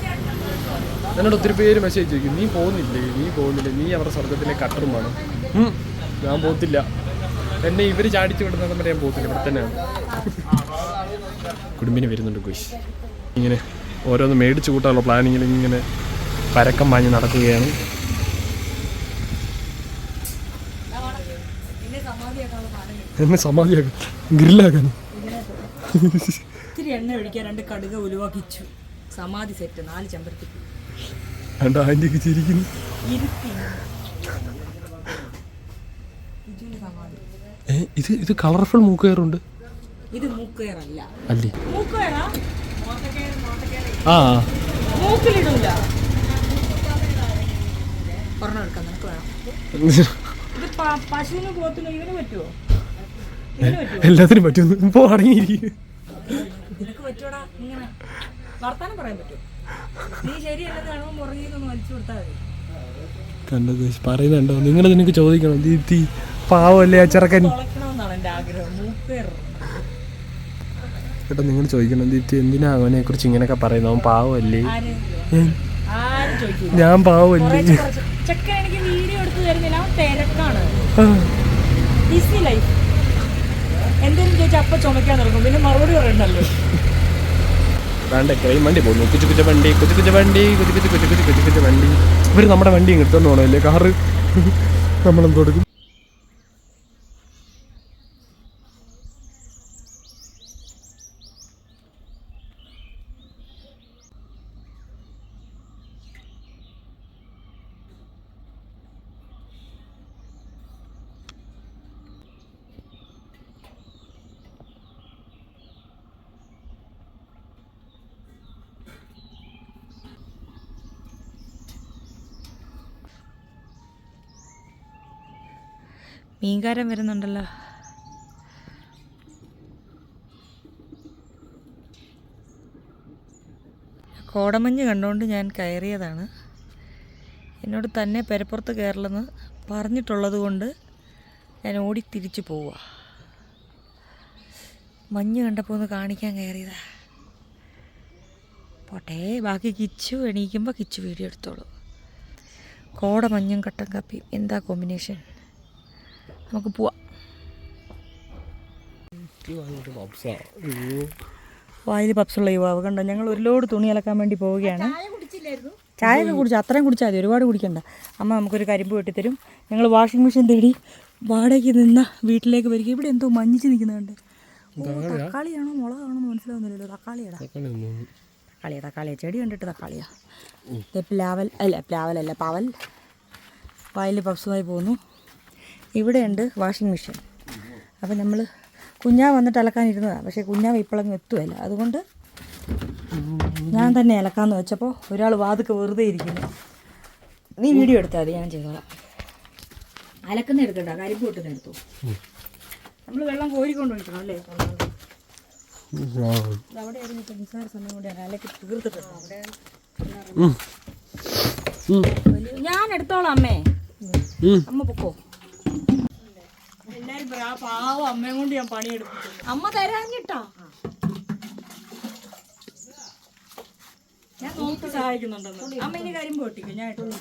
എന്നോട് ഒത്തിരി പേര് മെസ്സേജ് ചോദിക്കും നീ പോകുന്നില്ലേ, നീ അവരുടെ സ്വർഗത്തിലേക്ക് കട്ടറും വേണം. ഞാൻ പോകത്തില്ല, എന്നെ ഇവർ ചാടിച്ച് വിടുന്ന ഞാൻ പോകത്തില്ല, ഇവിടെ തന്നെയാണ്. കുടുംബിന് വരുന്നുണ്ട് കോശ്. ഇങ്ങനെ ഓരോന്ന് മേടിച്ച് കൂട്ടാനുള്ള പ്ലാനിങ്ങിൽ ഇങ്ങനെ പരക്കം പാഞ്ഞ് നടക്കുകയാണ്. എന്നെ സമാധിയാക്കും, ഗ്രില്ലാക്കാൻ. ഇത്തിരി എണ്ണ ഒഴിക്കാൻ 2 കടുക് ഉലുവാക്കിച്ചു. സമാധി സെറ്റ് 4 ചെമ്പരത്തി. ആൻറ്റിക്ക് ചിരിക്കുന്നു. ഇത് കളർഫുൾ മൂക്കുകയറുണ്ട്. ഇത് മൂക്കുകയറല്ല അല്ലേ, മൂക്കുകയറാ ആ മൂക്കിലിടൂല. ഒരെണ്ണം എടുക്കാം, നിനക്ക് വേണം. ഇത് പശുവിന് പോത്തിനോ ഇവന് പറ്റുമോ? എല്ലാത്തിനും പറ്റുന്നു. ഇപ്പോൾ അടങ്ങിയിരിക്കും. നിനക്ക് പറ്റൂടാ, ഇങ്ങനെ വർത്താനം പറയാൻ പറ്റുമോ? നീ ശരിയല്ലെന്ന് കാണുമ്പോൾ മുറങ്ങിയൊന്ന് വലിച്ചു കൊടുത്താൽ മതി. കണ്ടത് പറയുന്നുണ്ടോ നിങ്ങൾ? നിനക്ക് ചോദിക്കണം ദീപ്തി പാവല്ലേ ആ ചെറുക്കൻ തുളയ്ക്കണമെന്നാണ് എൻ്റെ ആഗ്രഹം. മൂക്കേർ കേട്ടോ, നിങ്ങൾ ചോദിക്കണം ദീപ്തി എന്തിനാ അവനെ കുറിച്ച് ഇങ്ങനെയൊക്കെ പറയുന്നത്, അവൻ പാവല്ലേ? ഞാൻ പാവല്ലേ? ചെക്കൻ എനിക്ക് വീഡിയോ എടുത്തു തരുന്നില്ല, അവൻ തിരക്കാണ്, ബിസി ലൈഫ്. എന്തെങ്കിലും ചോദിച്ചാൽ അപ്പം ചുമക്കാൻ തുടങ്ങും, പിന്നെ മറുപടി പറയണ്ടല്ലോ. വേണ്ട ക്രൈം വണ്ടി പോകുന്നു, കുച്ചു വണ്ടി. ഇവർ നമ്മുടെ വണ്ടി എടുത്തോണ്ട് പോകണമല്ലേ, കാറ് നമ്മളെന്ത് കൊടുക്കും? മീൻകാരൻ വരുന്നുണ്ടല്ലോ. കോടമഞ്ഞ് കണ്ടുകൊണ്ട് ഞാൻ കയറിയതാണ്. എന്നോട് തന്നെ പെരപ്പുറത്ത് കയറില്ലെന്ന് പറഞ്ഞിട്ടുള്ളത് കൊണ്ട് ഞാൻ ഓടി തിരിച്ചു പോവുക. മഞ്ഞ് കണ്ടപ്പോൾ ഒന്ന് കാണിക്കാൻ കയറിയതാ. പോട്ടെ, ബാക്കി കിച്ചു എണീക്കുമ്പോൾ കിച്ചു വീഡിയോ എടുത്തോളൂ. കോടമഞ്ഞും കട്ടൻ കാപ്പിയും എന്താ കോമ്പിനേഷൻ. നമുക്ക് പോവാം. വായിൽ പപ്സുള്ള യുവാവ് കണ്ടോ. ഞങ്ങൾ ഒരു ലോഡ് തുണി അലക്കാൻ വേണ്ടി പോവുകയാണ്. ചായ ഒക്കെ കുടിച്ചു, അത്രയും കുടിച്ചാൽ മതി, ഒരുപാട് കുടിക്കണ്ട. അമ്മ നമുക്കൊരു കരിമ്പ് വെട്ടിത്തരും. ഞങ്ങൾ വാഷിംഗ് മെഷീൻ തേടി വാടകയ്ക്ക് നിന്ന വീട്ടിലേക്ക് വരിക. ഇവിടെ എന്തോ മഞ്ഞിച്ച് നിൽക്കുന്നുണ്ട്. തക്കാളിയാണോ മുളകാണോ എന്ന് മനസ്സിലാവുന്നില്ലല്ലോ. തക്കാളിയാ ചെടി കണ്ടിട്ട് തക്കാളിയാ. പ്ലാവലല്ല പാവൽ. വായിൽ പപ്സുമായി പോകുന്നു. ഇവിടെയുണ്ട് വാഷിംഗ് മെഷീൻ. അപ്പം നമ്മൾ കുഞ്ഞാവ് വന്നിട്ട് അലക്കാനിരുന്നതാണ്. പക്ഷേ കുഞ്ഞാവ് ഇപ്പോഴങ്ങ് എത്തുമല്ല, അതുകൊണ്ട് ഞാൻ തന്നെ അലക്കാമെന്ന് വെച്ചപ്പോൾ ഒരാൾ വാതുക്കെ വെറുതെ ഇരിക്കുന്നു. നീ വീഡിയോ എടുത്താൽ മതി, ഞാൻ ചെയ്തോളാം. അലക്കുന്ന എടുക്കണ്ട, കരിമ്പ് കിട്ടുന്ന എടുത്തു. നമ്മൾ വെള്ളം കോരിക്കൊണ്ട് വയ്ക്കണം അല്ലേ. അവിടെ ആയിരുന്നു ഇപ്പം നിസ്സാര സമയം കൊണ്ടാണ് അലക്കി തീർത്തിട്ടുണ്ട്. അവിടെ ഞാൻ എടുത്തോളാം അമ്മേ, അമ്മ പൊക്കോ. എല്ലാരും പാവം അമ്മയും കൊണ്ട് ഞാൻ പണിയെടുക്കും. അമ്മ തരാഞ്ഞിട്ടാ ഞാൻ നോക്കി സഹായിക്കുന്നുണ്ടെന്ന്. അമ്മ ഇനി കരിമ്പ് പൊട്ടിക്കും, ഞാൻ ഇട്ടോളൂ.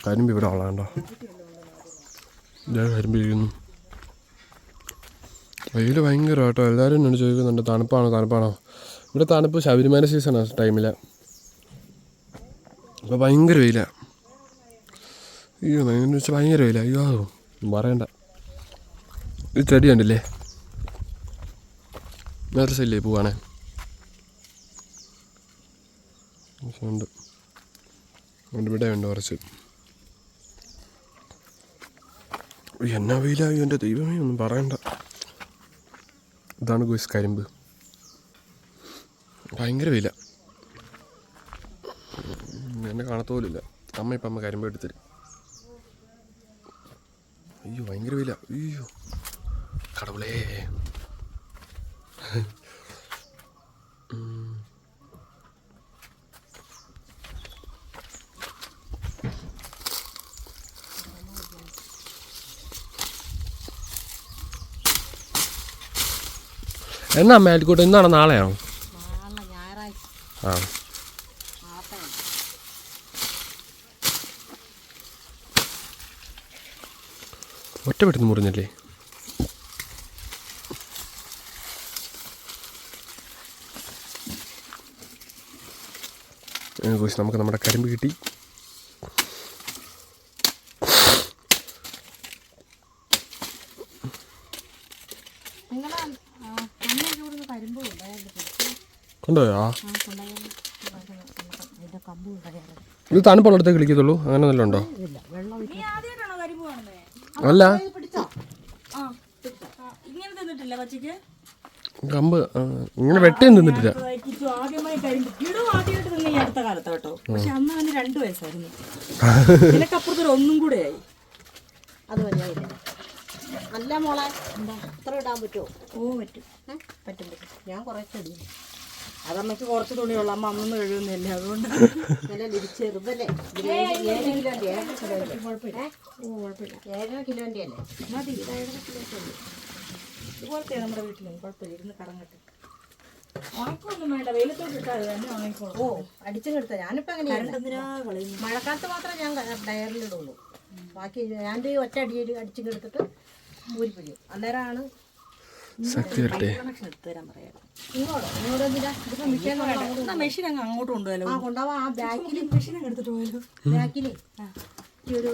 കരിമ്പ് ഇവിടെ ഉള്ളതാണ്ടോ, കരിമ്പ് ഇരിക്കുന്നു. വെയിൽ ഭയങ്കര കേട്ടോ. എല്ലാവരും എന്നോട് ചോദിക്കുന്നുണ്ട് തണുപ്പാണോ. ഇവിടെ തണുപ്പ് ശബരിമല സീസണാണ് ടൈമിൽ. അപ്പോൾ ഭയങ്കര വെയിലാണ്. അയ്യോ എന്ന് വെച്ചാൽ ഭയങ്കര വെയിലാണ്. അയ്യോ പറയണ്ട. ഇത് ചെടി കണ്ടില്ലേ, വേറെ സൈഡിലേ പോവാണേ. ഉണ്ട് ഇവിടെ ഉണ്ട് കുറച്ച്. എന്നാ വെയിലായോ എൻ്റെ ദൈവമേ, ഒന്നും പറയണ്ട. ഇതാണ് ഗോയ്സ് കരിമ്പ്. ഭയങ്കര വെയില. എന്നെ കാണത്തോലില്ല. അമ്മ കരിമ്പ് എടുത്തരും. അയ്യോ ഭയങ്കര വെയില. അയ്യോ കടവുളേ. എന്നാ അമ്മ ആയിക്കോട്ടെ. ഇന്നാണോ നാളെയാണോ? ആ ഒറ്റ പെട്ടെന്ന് മുറിഞ്ഞല്ലേ. നമുക്ക് നമ്മുടെ കരിമ്പ് കിട്ടി. കൊണ്ടുപോയോ? ഇത് തണുപ്പുള്ളിടത്തേ കളിക്കത്തുള്ളൂ, അങ്ങനെ വല്ലതും ഉണ്ടോ? അല്ല കമ്പ് ഇങ്ങനെ വെട്ടിയും തിന്നിട്ടില്ല. ഒന്നും കൂടെ ആയി. അത് മതിയായില്ല. അല്ല മോളെ, അത്ര ഇടാൻ പറ്റുമോ? ഓ പറ്റും. പറ്റും പറ്റും. ഞാൻ കുറച്ചടി. അതമ്മക്ക് കുറച്ച് തുണിയുള്ള അമ്മ അമ്മ എഴുതുന്നില്ല, അതുകൊണ്ട് നല്ല ചെറുതല്ലേ. 7 കിലോൻ്റെ 7 കിലോൻ്റെ അല്ലേ? മതി. 7 കിലോ ഇതുപോലത്തെ നമ്മുടെ വീട്ടിലും കുഴപ്പമില്ല. ഇരുന്ന് കറങ്ങട്ടെ. ഉണക്കൊന്നും വേണ്ട, വെയിലത്തോട്ട് ഇട്ടാൽ തന്നെ ഉണക്കോളൂ. ഓ അടിച്ചെടുത്ത. ഞാനിപ്പോൾ അങ്ങനെ മഴക്കാലത്ത് മാത്രമേ ഞാൻ ഡയറിലിടുള്ളൂ. ബാക്കി ഞാൻ ഒറ്റ അടിയിൽ അടിച്ചെടുത്തിട്ട് ഊരിപ്പിടിയും. അന്നേരമാണ് മെഷീൻ അങ്ങ് അങ്ങോട്ട് കൊണ്ടുപോയാലോ? കൊണ്ടുപോവാ. ആ ബാക്കിൽ മെഷീൻ അങ്ങ് എടുത്തിട്ട് പോയാലോ? ബാക്കിൽ ഈ ഒരു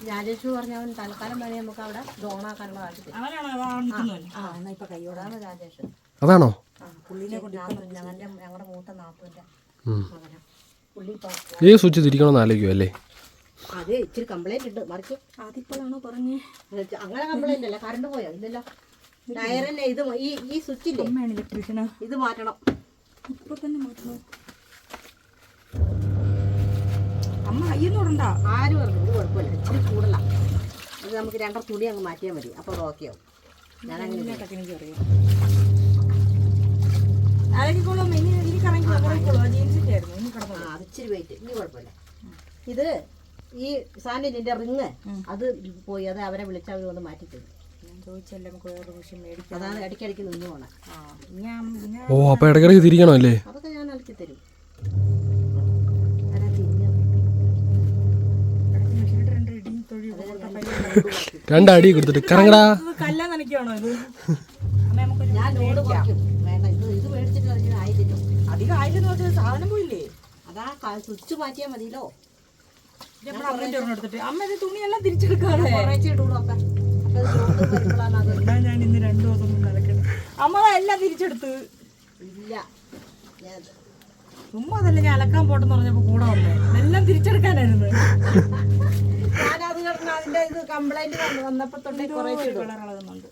രാജേഷ് പറഞ്ഞവൻ തൽക്കാലം വേണേ നമുക്ക് അവിടെ ഓണാക്കാനുള്ള കാണിച്ചു. അവനാണോ ഇപ്പൊ കൈയോടാണ് രാജേഷ്. അതാണോ? പുള്ളിനെ കൊണ്ട് ഞങ്ങളുടെ മൂത്ത നാത്തൂൻ്റെ മകനാ. പുള്ളി ഏത് സ്വിച്ച് തിരിക്കണമെന്ന് ആലോചിക്കും അല്ലേ? അത് ഇച്ചിരി കംപ്ലൈന്റ് ഉണ്ട്. മറിച്ച് അതിപ്പോഴാണോ പറഞ്ഞേ? അങ്ങനെ കംപ്ലൈന്റ് അല്ല. കറണ്ട് പോയോ? ഇല്ലല്ലോ. ഡയറന്നെ ഇത് ഈ സ്വിച്ചില്ലേ, ഇലക്ട്രീഷ്യനാ. ഇത് മാറ്റണം. ഇപ്പൊ തന്നെ മാറ്റണോ? അമ്മ അയ്യൊന്നും ആര് പറഞ്ഞു? ഇത് കുഴപ്പമില്ല, ഇച്ചിരി കൂടുതലാണ്. ഇത് നമുക്ക് 2 തുണി അങ്ങ് മാറ്റിയാൽ മതി. അപ്പോൾ ഓക്കെ ആവും. ഞാനങ്ങനെ ടെക്നിക്ക് അറിയാം. അതൊക്കെക്കോളും. ഇനി ജീൻസിന്റെ ആയിരുന്നു. ഇനി കിടന്നു. അത് ഇച്ചിരി വെയിറ്റ്. ഇനി കുഴപ്പമില്ല. ഇത് ഈ സാൻഡിലിന്റെ റിങ് അത് പോയി. അത് അവരെ വിളിച്ച് അവർ വന്ന് മാറ്റി തരും. ഞാൻ ചോദിച്ചല്ലേ നമുക്ക് വേറെ മെഷീൻ മേടിക്കാം. അതാണ് ഇടയ്ക്കിടയ്ക്ക് നിന്ന് പോകണം. ഓ അപ്പോൾ ഇടയ്ക്കിടയ്ക്ക് തിരിക്കണോ അല്ലേ? അതൊക്കെ ഞാൻ അലക്കി തരും. രണ്ടടി കൊടുത്തിട്ട് കറങ്ങടാ. കല്ല നനയ്ക്കാണോ ഇത്? ഞാൻ ലോഡ് കുറയ്ക്കും. വേണ്ട, ഇത് മേടിച്ചിട്ട് അതിന് ആയില്ലല്ലോ. അധികം ആയില്ലെന്ന് പറഞ്ഞാൽ സാധനം പോയില്ലേ? അതാ സ്വിച്ച് മാറ്റിയാൽ മതിയല്ലോ. എടുത്തിട്ട് അമ്മ ഇത് തുണിയെല്ലാം തിരിച്ചെടുക്കാതെ കുറച്ചിട്ടുള്ളൂ. അപ്പം വരുമ്പോഴാണ് അത്. ഞാൻ ഇന്ന് 2 ദിവസം നടക്കണം. അമ്മ എല്ലാം തിരിച്ചെടുത്ത്. ഇല്ല, ചുമ്മാ അതല്ല ഞാൻ അലക്കാൻ പോട്ടെന്ന് പറഞ്ഞപ്പോ കൂടെ വന്നേ. എല്ലാം തിരിച്ചെടുക്കാനായിരുന്നു. ഞാനത് കിടന്ന് അതിന്റെ ഇത് കംപ്ലൈന്റ് വന്നപ്പോ തൊട്ടേ കുറച്ച് കളർ ഇളകുന്നുണ്ട്.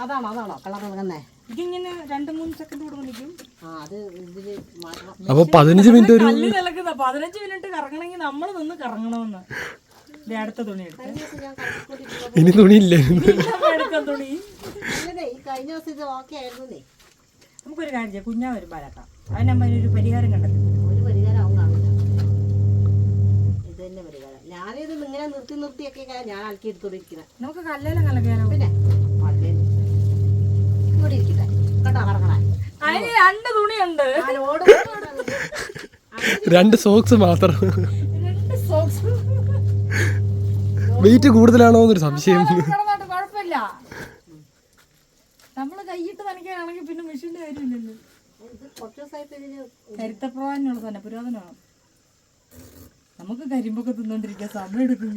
അതാണോ കളർ ഇളകുന്നേ? ഇതിങ്ങനെ 2-3 സെക്കൻഡ് കൂടെ നിൽക്കും. അത് ഇതില് മാറ്റണം. അപ്പൊ 15 മിനിറ്റ് ഒരു കല്ല് നിലക്കുന്ന 15 മിനിറ്റ് കറങ്ങണമെങ്കിൽ നമ്മൾ നിന്ന് കറങ്ങണമെന്ന്. അടുത്ത തുണി എടുത്ത് ഇനി തുണിയില്ലേ? എടുക്കാൻ തുണി. അല്ലേ, ഈ കഴിഞ്ഞ ദിവസം ഇത് ഓക്കെ ആയിരുന്നേ. നമുക്കൊരു കാര്യം ചെയ്യാം, കുഞ്ഞാ വരുമ്പോൾ അലക്കാം. അതിനമ്മ ഒരു പരിഹാരം കണ്ടെത്തി. ഒരു പരിഹാരം ആവും കാണില്ല. ഇത് തന്നെ പരിഹാരം. ഞാനിത് ഇങ്ങനെ നിർത്തിയൊക്കെ ഞാൻ അലക്കി എടുത്തോണ്ടിരിക്കുന്നത്. നമുക്ക് കല്ലേലും കലക്കാനോ? പിന്നെ ഇവിടെ ഇരിക്കട്ടെ കേട്ടോ, കറങ്ങണേ. അതിന് 2 തുണിയുണ്ട്. 2 സോക്സ് മാത്രം. 2 സോക്സ്. വെയിറ്റ് കൂടുതലാണോ എന്നൊരു സംശയം. കുഴപ്പമില്ല. നമ്മള് കൈയിട്ട് നനയ്ക്കാനാണെങ്കിൽ പിന്നെ മെഷീന്റെ കാര്യമില്ലല്ലോ. കുറച്ച് ദിവസമായപ്പോൾ ഇതിന് കരുത്തപ്രവാനുള്ള തന്നെ പുരോഗമനമാണ്. നമുക്ക് കരിമ്പൊക്കെ തിന്നോണ്ടിരിക്കാൻ സമയം എടുക്കും.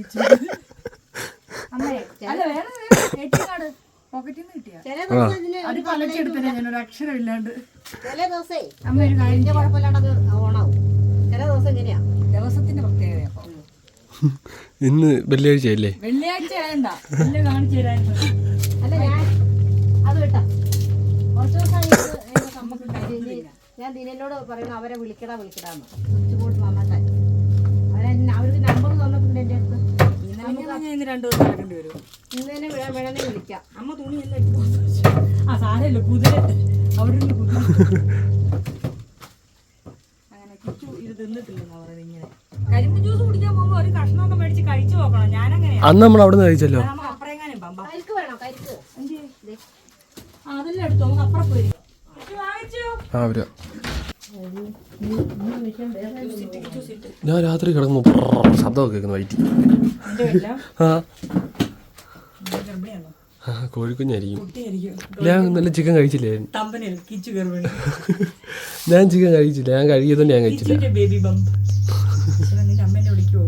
പോക്കറ്റിൽ നിന്ന് കിട്ടിയ ചില ദിവസം ഇതിന് അത് പലച്ചെടുത്തില്ല ഞാൻ ഒരു അക്ഷരം ഇല്ലാണ്ട്. ചില ദിവസമേ അമ്മ ഒരു കാര്യം ഇതിന്റെ കുഴപ്പമില്ലാണ്ട് അത് ഓണാവും. ചില ദിവസം ഇങ്ങനെയാ. ദിവസത്തിന്റെ പ്രത്യേകത. ഇന്ന് വെള്ളിയാഴ്ചയല്ലേ? വെള്ളിയാഴ്ച വേണ്ട, വെള്ളി കാണിച്ചു തരായിരുന്നു. അല്ല ഞാൻ അത് വിട്ടാ കുറച്ച് ദിവസം നമുക്ക് ഞാൻ ദിനോട് പറയുന്നു അവരെ വിളിക്കടാന്ന് സ്വിച്ച് നന്നാക്കാൻ. അവർക്ക് നമ്പർ തന്നിട്ടുണ്ട് എൻ്റെ അടുത്ത്. ഇന്ന് 2 ദിവസം നടക്കേണ്ടി വരും. ഇന്ന് തന്നെ വേണമെങ്കിൽ വിളിക്കാം. അമ്മ തുണിയെല്ലാം ഇപ്പൊ സാരമില്ല, കുതിര അവിടെ നിന്ന് കുതിര അങ്ങനെ കിച്ചു ഇത് തിന്നിട്ടില്ലെന്നാ പറയുന്നത്. ഇങ്ങനെ കരിമ്പ് ജ്യൂസ് കുടിക്കാൻ പോകുമ്പോ ഒരു കഷ്ണമൊക്കെ മേടിച്ച് കഴിച്ചു നോക്കണം. ഞാനങ്ങനെയാ. അന്ന് നമ്മൾ അവിടെ നിന്ന് കഴിച്ചല്ലോ. നമുക്ക് അപ്പുറം പമ്പ കരിക്ക് വേണോ? കരിക്ക് അതെല്ലാം എടുത്തു. നമുക്ക് അപ്പുറം പോയി ആ വരാ. ഞാൻ രാത്രി കിടക്കുമ്പോ ശബ്ദമൊക്കെ കേൾക്കുന്നു വൈറ്റി. ആ കോഴിക്കുഞ്ഞായിരിക്കും. ഞാൻ നല്ല ചിക്കൻ കഴിച്ചില്ലേ? ഞാൻ ചിക്കൻ കഴിച്ചില്ല. ഞാൻ കഴിയതുകൊണ്ട് ഞാൻ കഴിച്ചില്ല. ബേബി ബംബ്. നിന്റെ അമ്മേനെ വിളിക്കുവോ?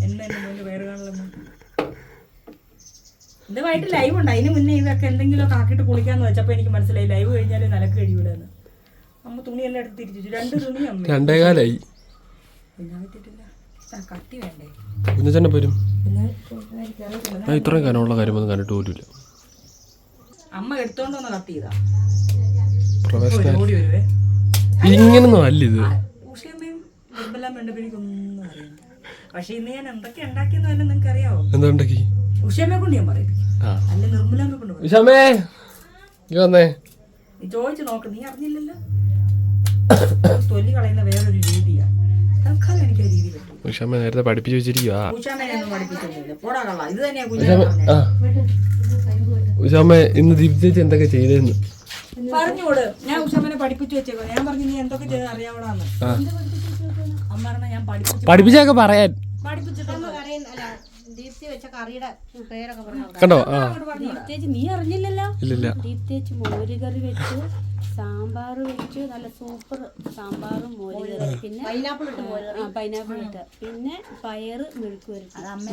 എന്നെ വേറെ കാണുന്നു. ഇതുമായിട്ട് ലൈവ് ഉണ്ട്. അതിന് മുന്നേ ഇതൊക്കെ എന്തെങ്കിലുമൊക്കെ ആക്കിയിട്ട് കുളിക്കാന്ന് വെച്ചപ്പോ എനിക്ക് മനസ്സിലായി ലൈവ് കഴിഞ്ഞാല് നിലക്ക് കഴിയൂലെന്ന്. അമ്മ തുണിയെല്ലാം എടുത്ത് തിരിച്ചു. 2 തുണി അമ്മ 2:15 കട്ടി വേണ്ടേ? കുഞ്ഞച്ചനെ പോരും. ഞാൻ ഇത്രയും കനമുള്ള കാര്യമൊന്നും കണ്ടിട്ട് പോലുമില്ല. അമ്മ എടുത്തോണ്ട് വന്ന് കട്ട് ചെയ്താ പ്രൊഫഷണൽ ഓടി വരുവേ. ഇങ്ങനൊന്നും അല്ല ഇത്. ഉഷയമ്മയും ഗർഭെല്ലാം വേണ്ടപ്പോ എനിക്കൊന്നും അറിയില്ല. പക്ഷെ ഇന്ന് ഞാൻ എന്തൊക്കെ ഉണ്ടാക്കിയെന്ന് തന്നെ നിങ്ങൾക്ക് അറിയാവോ? എന്താ ഉണ്ടാക്കി? ഉഷയമ്മയെ കൊണ്ട് ഞാൻ പറയും. അല്ല നിർമ്മലാമ്മയെ കൊണ്ട് പറയും. ഉഷാമേ ഇങ്ങ് വന്നേ. നീ ചോദിച്ചു നോക്ക്. നീ അറിഞ്ഞില്ലല്ലോ. തൊലി കളയുന്ന വേറൊരു രീതിയാ. തൽക്കാലം എനിക്ക് ആ രീതി പറ്റും. ഉഷാമ നേരത്തെ പഠിപ്പിച്ചു വെച്ചിരിക്കുവാ. ഉഷാമ്മയൊന്നും പഠിപ്പിച്ചൊന്നുമില്ല. പോടാ കള്ള. ഇത് തന്നെയാ ഉഷാമ ആ ഉഷാമ ഇന്ന് ദീപ്തി ചേച്ചി എന്തൊക്കെ ചെയ്തെന്ന് പറഞ്ഞോട്. ഞാൻ ഉഷാമ്മനെ പഠിപ്പിച്ചു വെച്ചേക്കോ. ഞാൻ പറഞ്ഞു നീ എന്തൊക്കെ ചെയ്ത് അറിയാവടാന്ന്. അമ്മ പറഞ്ഞ ഞാൻ പഠിപ്പിച്ചൊക്കെ പറയാൻ പഠിപ്പിച്ചിട്ടുണ്ട്. ദീപ്തി വെച്ച കറിയുടെ പേരൊക്കെ പറഞ്ഞു. കണ്ടോ? ആ ദീപ്തേച്ചി നീ അറിഞ്ഞില്ലല്ലോ? ഇല്ലില്ല. ദീപ്തേച്ചി മോരുകറി വെച്ച്, സാമ്പാർ വെച്ച്, നല്ല സൂപ്പർ സാമ്പാറും മോരുകറി, പിന്നെ പൈനാപ്പിൾ ഇട്ട് മോരുകറി. പൈനാപ്പിൾ ഇട്ട്, പിന്നെ പയറ് മെഴുക്ക് വരട്ടി, അത് അമ്മ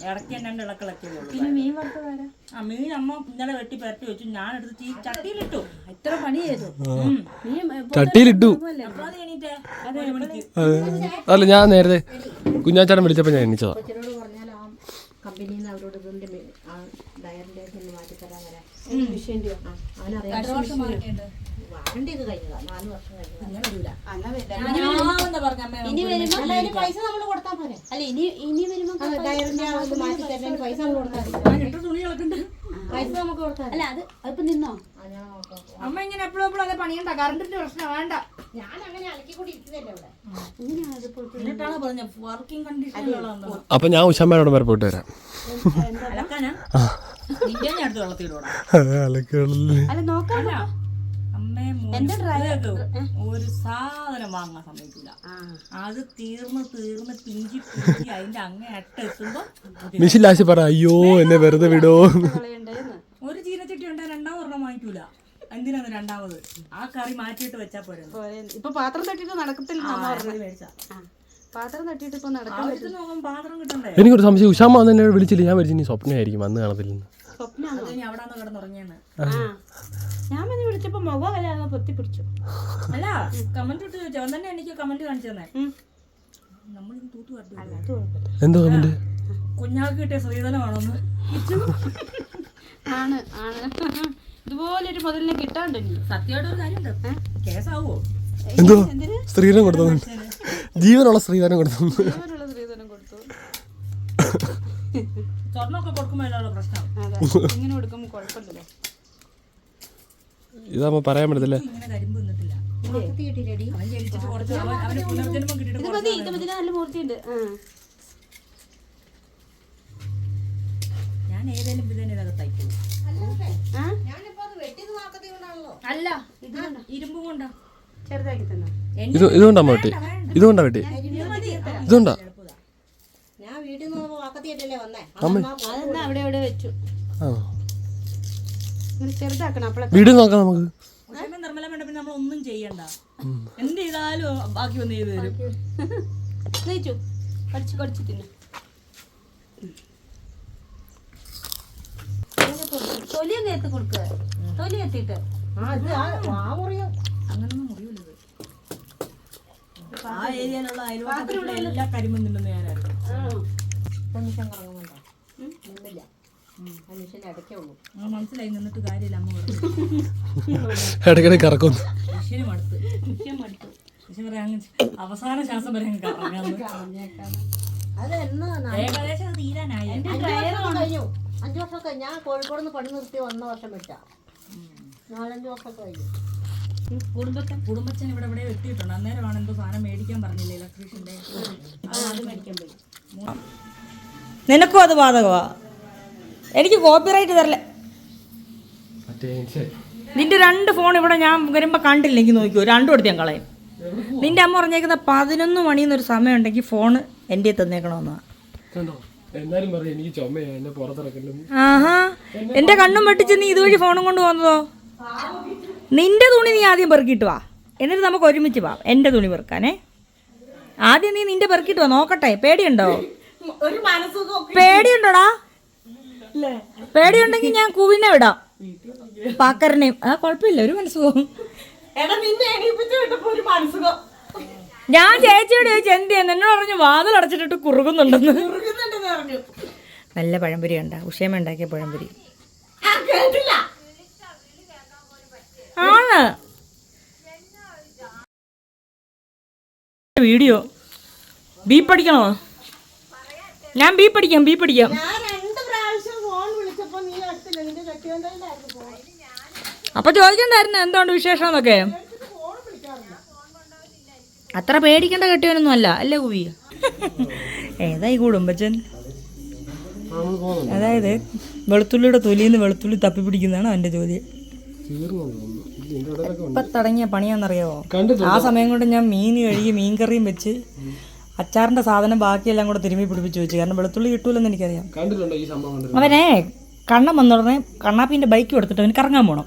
ഇടയ്ക്ക് ഞാൻ 2 ഇളക്കിളക്കി. പിന്നെ മീൻ വറുത്തതാരാ? ആ മീൻ അമ്മ ഇന്നലെ വെട്ടി പരട്ടി വെച്ചു. ഞാൻ എടുത്ത് ഈ ചട്ടിയിലിട്ടു. എത്ര പണി ചെയ്തു നീ? ചട്ടിയിലിട്ടു. അപ്പൊ അത് എണീറ്റേ 1 മണിക്ക്. അല്ല ഞാൻ നേരത്തെ കുഞ്ഞാച്ചാടൻ വിളിച്ചപ്പോ ഞാൻ എണീച്ചതാ. കൊച്ചിനോട് പറഞ്ഞാൽ ആ കമ്പനിയിൽ നിന്ന് അവരോട് ഇതിന്റെ ആ ഡയറിന്റെ മാറ്റി തരാൻ വരാം. അവനറിയാം. വാറണ്ടി ഇത് കഴിഞ്ഞതാ. 4 വർഷം കഴിഞ്ഞതാ. ഇനി വരുമ്പോ പൈസ നമ്മൾ കൊടുത്താൽ പോരെ? അല്ല ഇനി വരുമ്പോ ഡയറിന്റെ മാറ്റി തരുന്നതിന് പൈസ നമ്മൾ കൊടുത്താൽ പൈസ നമുക്ക് കൊടുത്താൽ. അല്ല അതിപ്പോ നിന്നോ? അമ്മ ഇങ്ങനെ എപ്പോഴും അത് പണിയണ്ട. കറണ്ടിന്റെ പ്രശ്നം വേണ്ട. ഞാൻ അങ്ങനെ അലക്കിക്കൂടി ഇരിക്കുന്നല്ലേ ഇവിടെ. എന്നിട്ടാണ് പറഞ്ഞ വർക്കിംഗ് കണ്ടീഷനിലുള്ള അപ്പൊ ഞാൻ ഉഷാമ്മയോട് വരെ പോയിട്ട് വരാം. അലക്കാനാ നിന്റെ ഞാൻ അടുത്ത് വെള്ളത്തിലൂടെ അല്ല നോക്കാം. അമ്മേ ഒരു സാധനം വാങ്ങാൻ സമ്മതിക്കില്ല. അത് തീർന്ന് പിഞ്ചി അതിന്റെ അങ്ങേ എത്തുമ്പോ മിഷി ലാശി പറ അയ്യോ എന്നെ വെറുതെ വിടോ. ഒരു ചീനച്ചട്ടി ഉണ്ടാ 2 വാങ്ങിക്കൂല. എന്തിനാണ് 2? ആ കറി മാറ്റിയിട്ട് വെച്ചാ പോരെ. ഇപ്പൊ പാത്രം തട്ടിട്ട് നടക്കത്തില്ല. മേടിച്ചാ പാത്രം തട്ടിട്ട് ഇപ്പൊ നടക്കാൻ ആവശ്യത്തിന് നോക്കുമ്പോ പാത്രം കിട്ടണ്ടേ? എനിക്കൊരു സംശയം. ഉഷാമ്മ വന്ന് എന്നെ വിളിച്ചില്ല. ഞാൻ വിളിച്ചു നീ സ്വപ്നമായിരിക്കും വന്ന് കാണത്തില്ലെന്ന്. സ്വപ്നാണോ? അത് ഇനി അവിടെ കിടന്നുറങ്ങിയാണ്. ഞാൻ വന്ന് വിളിച്ചപ്പോ മുഖം അല്ല പൊത്തി പിടിച്ചു. അല്ല കമന്റ് ഇട്ട് ചോദിച്ചോ. അവൻ തന്നെ എനിക്ക് കമന്റ് കാണിച്ചു തന്നെ. നമ്മളിന്ന് തൂത്തു പറഞ്ഞു. എന്തോ കമന്റ്? കുഞ്ഞാൾക്ക് കിട്ടിയ സ്ത്രീധനമാണോന്ന്. ആണ് ഇതുപോലൊരു മുതലിനെ കിട്ടാണ്ട് സത്യമായിട്ടൊരു കാര്യമുണ്ട്. കേസാവോ? എന്തോ സ്ത്രീധനം കൊടുത്തു. ജീവനുള്ള സ്ത്രീധനം കൊടുത്തു. ജീവനുള്ള സ്ത്രീധനം കൊടുത്തു. സ്വർണ്ണമൊക്കെ കൊടുക്കുമ്പോഴല്ലോ പ്രശ്നം. ഇങ്ങനെ കൊടുക്കുമ്പോ കുഴപ്പമില്ലല്ലോ. ഇതാകുമ്പോ പറയാൻ പറ്റത്തില്ല. ഇങ്ങനെ കരിമ്പ് നിന്നിട്ടില്ല. അവൻ ജനിച്ചിട്ട് കുറച്ച് അവന് പുനർജന്മം കിട്ടിയിട്ട് ഇത് മതി നല്ല മൂർത്തിയുണ്ട്. ഞാൻ ഏതെങ്കിലും ഇതിനെ ഇതൊക്കെ തയ്ക്കും. അല്ല ഇത് ഇരുമ്പ് കൊണ്ടാ ചെറുതാക്കി തന്നെ. ഇതുകൊണ്ടാ വെട്ടി. ഇതുകൊണ്ടാ വെട്ടി. ഇതുകൊണ്ടാ ഞാൻ വീട്ടിൽ നിന്ന് വാക്കത്തിയിട്ടല്ലേ വന്നേ. അതെന്നാ അവിടെ വെച്ചു. ചെറുതാക്കണം. അപ്പോഴേ വീട് നോക്കാം നമുക്ക്. നിർമ്മല വേണ്ട, പിന്നെ നമ്മളൊന്നും ചെയ്യണ്ട. എന്ത് ചെയ്താലും ബാക്കി വന്ന് ചെയ്ത് തരും. നെയ്ച്ചു കടിച്ച് കടിച്ച് തിന്നു. തൊലിയൊക്കെ എത്തി കൊടുക്കുക. തൊലി എത്തിയിട്ട് അങ്ങനൊന്നും മുറിയില്ലത്. ആ ഏരിയയിലുള്ള അയൽവാസികളുടെ എല്ലാ കരിമ്പും തിന്നുന്ന ഞാനായിരുന്നു. നിന്നില്ല, മനുഷ്യൻ്റെ ഇടയ്ക്കേ ഉള്ളൂ. മനസ്സിലായി, നിന്നിട്ട് കാര്യമില്ല. അമ്മ ഇടയ്ക്കിടയ്ക്ക് കറക്കുന്നു. മനുഷ്യന് മടുത്ത്. മനുഷ്യൻ പറയാൻ അവസാന ശ്വാസം വരെ അത് എന്ന് ഏകദേശം അത് തീരാനായി. 5 വർഷമൊക്കെ ഞാൻ കോഴിക്കോട് നിന്ന് പണി നിർത്തി വന്ന വർഷം വിട്ട 4-5 വർഷമൊക്കെ കഴിഞ്ഞു. കുടുംബച്ചൻ ഇവിടെ ഇവിടെ എത്തിയിട്ടുണ്ട്. അന്നേരമാണ് എന്തോ സാധനം മേടിക്കാൻ പറഞ്ഞില്ലേ, ഇലക്ട്രീഷ്യന്റെ. അത് മേടിക്കാൻ പോയി. നിനക്കും അത് ബാധകമാ. എനിക്ക് കോപ്പിറൈറ്റ് തരല്ലേ. നിന്റെ 2 ഫോൺ ഇവിടെ ഞാൻ വരുമ്പോൾ കണ്ടില്ലെങ്കിൽ നോക്കിയോ, 2 എടുത്ത് ഞാൻ കളയും. നിന്റെ അമ്മ പറഞ്ഞേക്കുന്ന 11 മണിന്നൊരു സമയം ഉണ്ടെങ്കിൽ ഫോണ് എൻ്റെ തന്നേക്കണമെന്നാ. എന്നാലും പറയാം എനിക്ക് ചുമയാ, എന്നെ പുറത്തിറക്കുന്നു. ആഹാ, എൻ്റെ കണ്ണും വെട്ടിച്ച് നീ ഇതുവഴി ഫോണും കൊണ്ട് പോകുന്നതോ? നിന്റെ തുണി നീ ആദ്യം പെറുക്കിയിട്ട് വാ, എന്നിട്ട് നമുക്ക് ഒരുമിച്ച് വാ എൻ്റെ തുണി പെറുക്കാനേ. ആദ്യം നീ നിന്റെ പെറുക്കിയിട്ട് വാ, നോക്കട്ടെ. പേടിയുണ്ടോ? പേടിയുണ്ടോടാ? പേടിയുണ്ടെങ്കിൽ ഞാൻ കൂവിനെ വിടാം, പാക്കറിനെയും. ആ കുഴപ്പമില്ല, ഒരു മനസ്സുഖം. ഞാൻ ചേച്ചിയോട് ചോദിച്ചു എന്ത് ചെയ്യുന്നു, എന്നോട് പറഞ്ഞു വാതിൽ അടച്ചിട്ടിട്ട് കുറുകുന്നുണ്ടെന്ന്. നല്ല പഴംപൊരി കണ്ട, ഉഷേമ ഉണ്ടാക്കിയ പഴംപൊരി ആണ്. വീഡിയോ ബീപ്പടിക്കണോ? ഞാൻ ബീപ്പടിക്കാം. അപ്പൊ ചോദിക്കണ്ടായിരുന്നു എന്തുകൊണ്ട് വിശേഷം എന്നൊക്കെ. അത്ര പേടിക്കേണ്ട കെട്ടിയവനൊന്നും അല്ല അല്ലേ കുവി? ഏതായി കുടുംബച്ചൻ? അതായത് വെളുത്തുള്ളിയുടെ തൊലിന്ന് വെളുത്തുള്ളി തപ്പി പിടിക്കുന്നതാണ് അവൻ്റെ ജോലി. ഇപ്പം തുടങ്ങിയ പണിയാണെന്നറിയാമോ? ആ സമയം കൊണ്ട് ഞാൻ മീൻ കഴുകി മീൻ കറിയും വെച്ച് അച്ചാറിൻ്റെ സാധനം ബാക്കിയെല്ലാം കൂടെ തിരുമ്മി പിടിപ്പിച്ച് വെച്ച്. കാരണം വെളുത്തുള്ളി കിട്ടൂലെന്ന് എനിക്കറിയാം. അവനെ കണ്ണം വന്നുടനെ കണ്ണാപ്പിൻ്റെ ബൈക്ക് കൊടുത്തിട്ട് അവന് കറങ്ങാൻ പോകണം.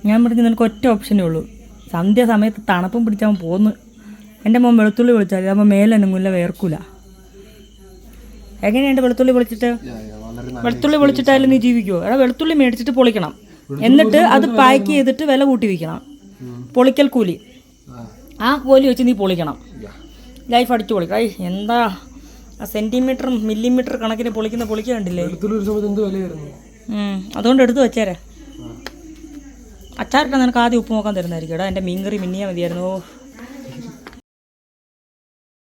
ഞാൻ പറഞ്ഞു നിനക്ക് ഒറ്റ ഓപ്ഷനേ ഉള്ളൂ, സന്ധ്യ സമയത്ത് തണുപ്പും പിടിച്ചവൻ പോന്ന് എൻ്റെ മോൻ വെളുത്തുള്ളി പൊളിച്ചാൽ അപ്പോൾ മേലനങ്ങൂല, വേർക്കൂല. എങ്ങനെയുണ്ട് വെളുത്തുള്ളി പൊളിച്ചിട്ട്? വെളുത്തുള്ളി പൊളിച്ചിട്ടായാലും നീ ജീവിക്കുമോ? എടാ, വെളുത്തുള്ളി മേടിച്ചിട്ട് പൊളിക്കണം, എന്നിട്ട് അത് പാക്ക് ചെയ്തിട്ട് വില കൂട്ടി വയ്ക്കണം. പൊളിക്കൽ കൂലി, ആ കൂലി വെച്ച് നീ പൊളിക്കണം. ലൈഫ് അടിച്ചു പൊളിക്കണം. എന്താ സെൻറ്റിമീറ്റർ മില്ലിമീറ്റർ കണക്കിന് പൊളിക്കുക കണ്ടില്ലേ? അതുകൊണ്ട് എടുത്ത് വെച്ചേരെ. അച്ചാറിട്ടാൽ നിനക്ക് ആദ്യം ഉപ്പ് നോക്കാൻ തരുന്നതായിരിക്കും. എടാ എൻ്റെ മീൻകറി മിന്നിയാൽ മതിയായിരുന്നു.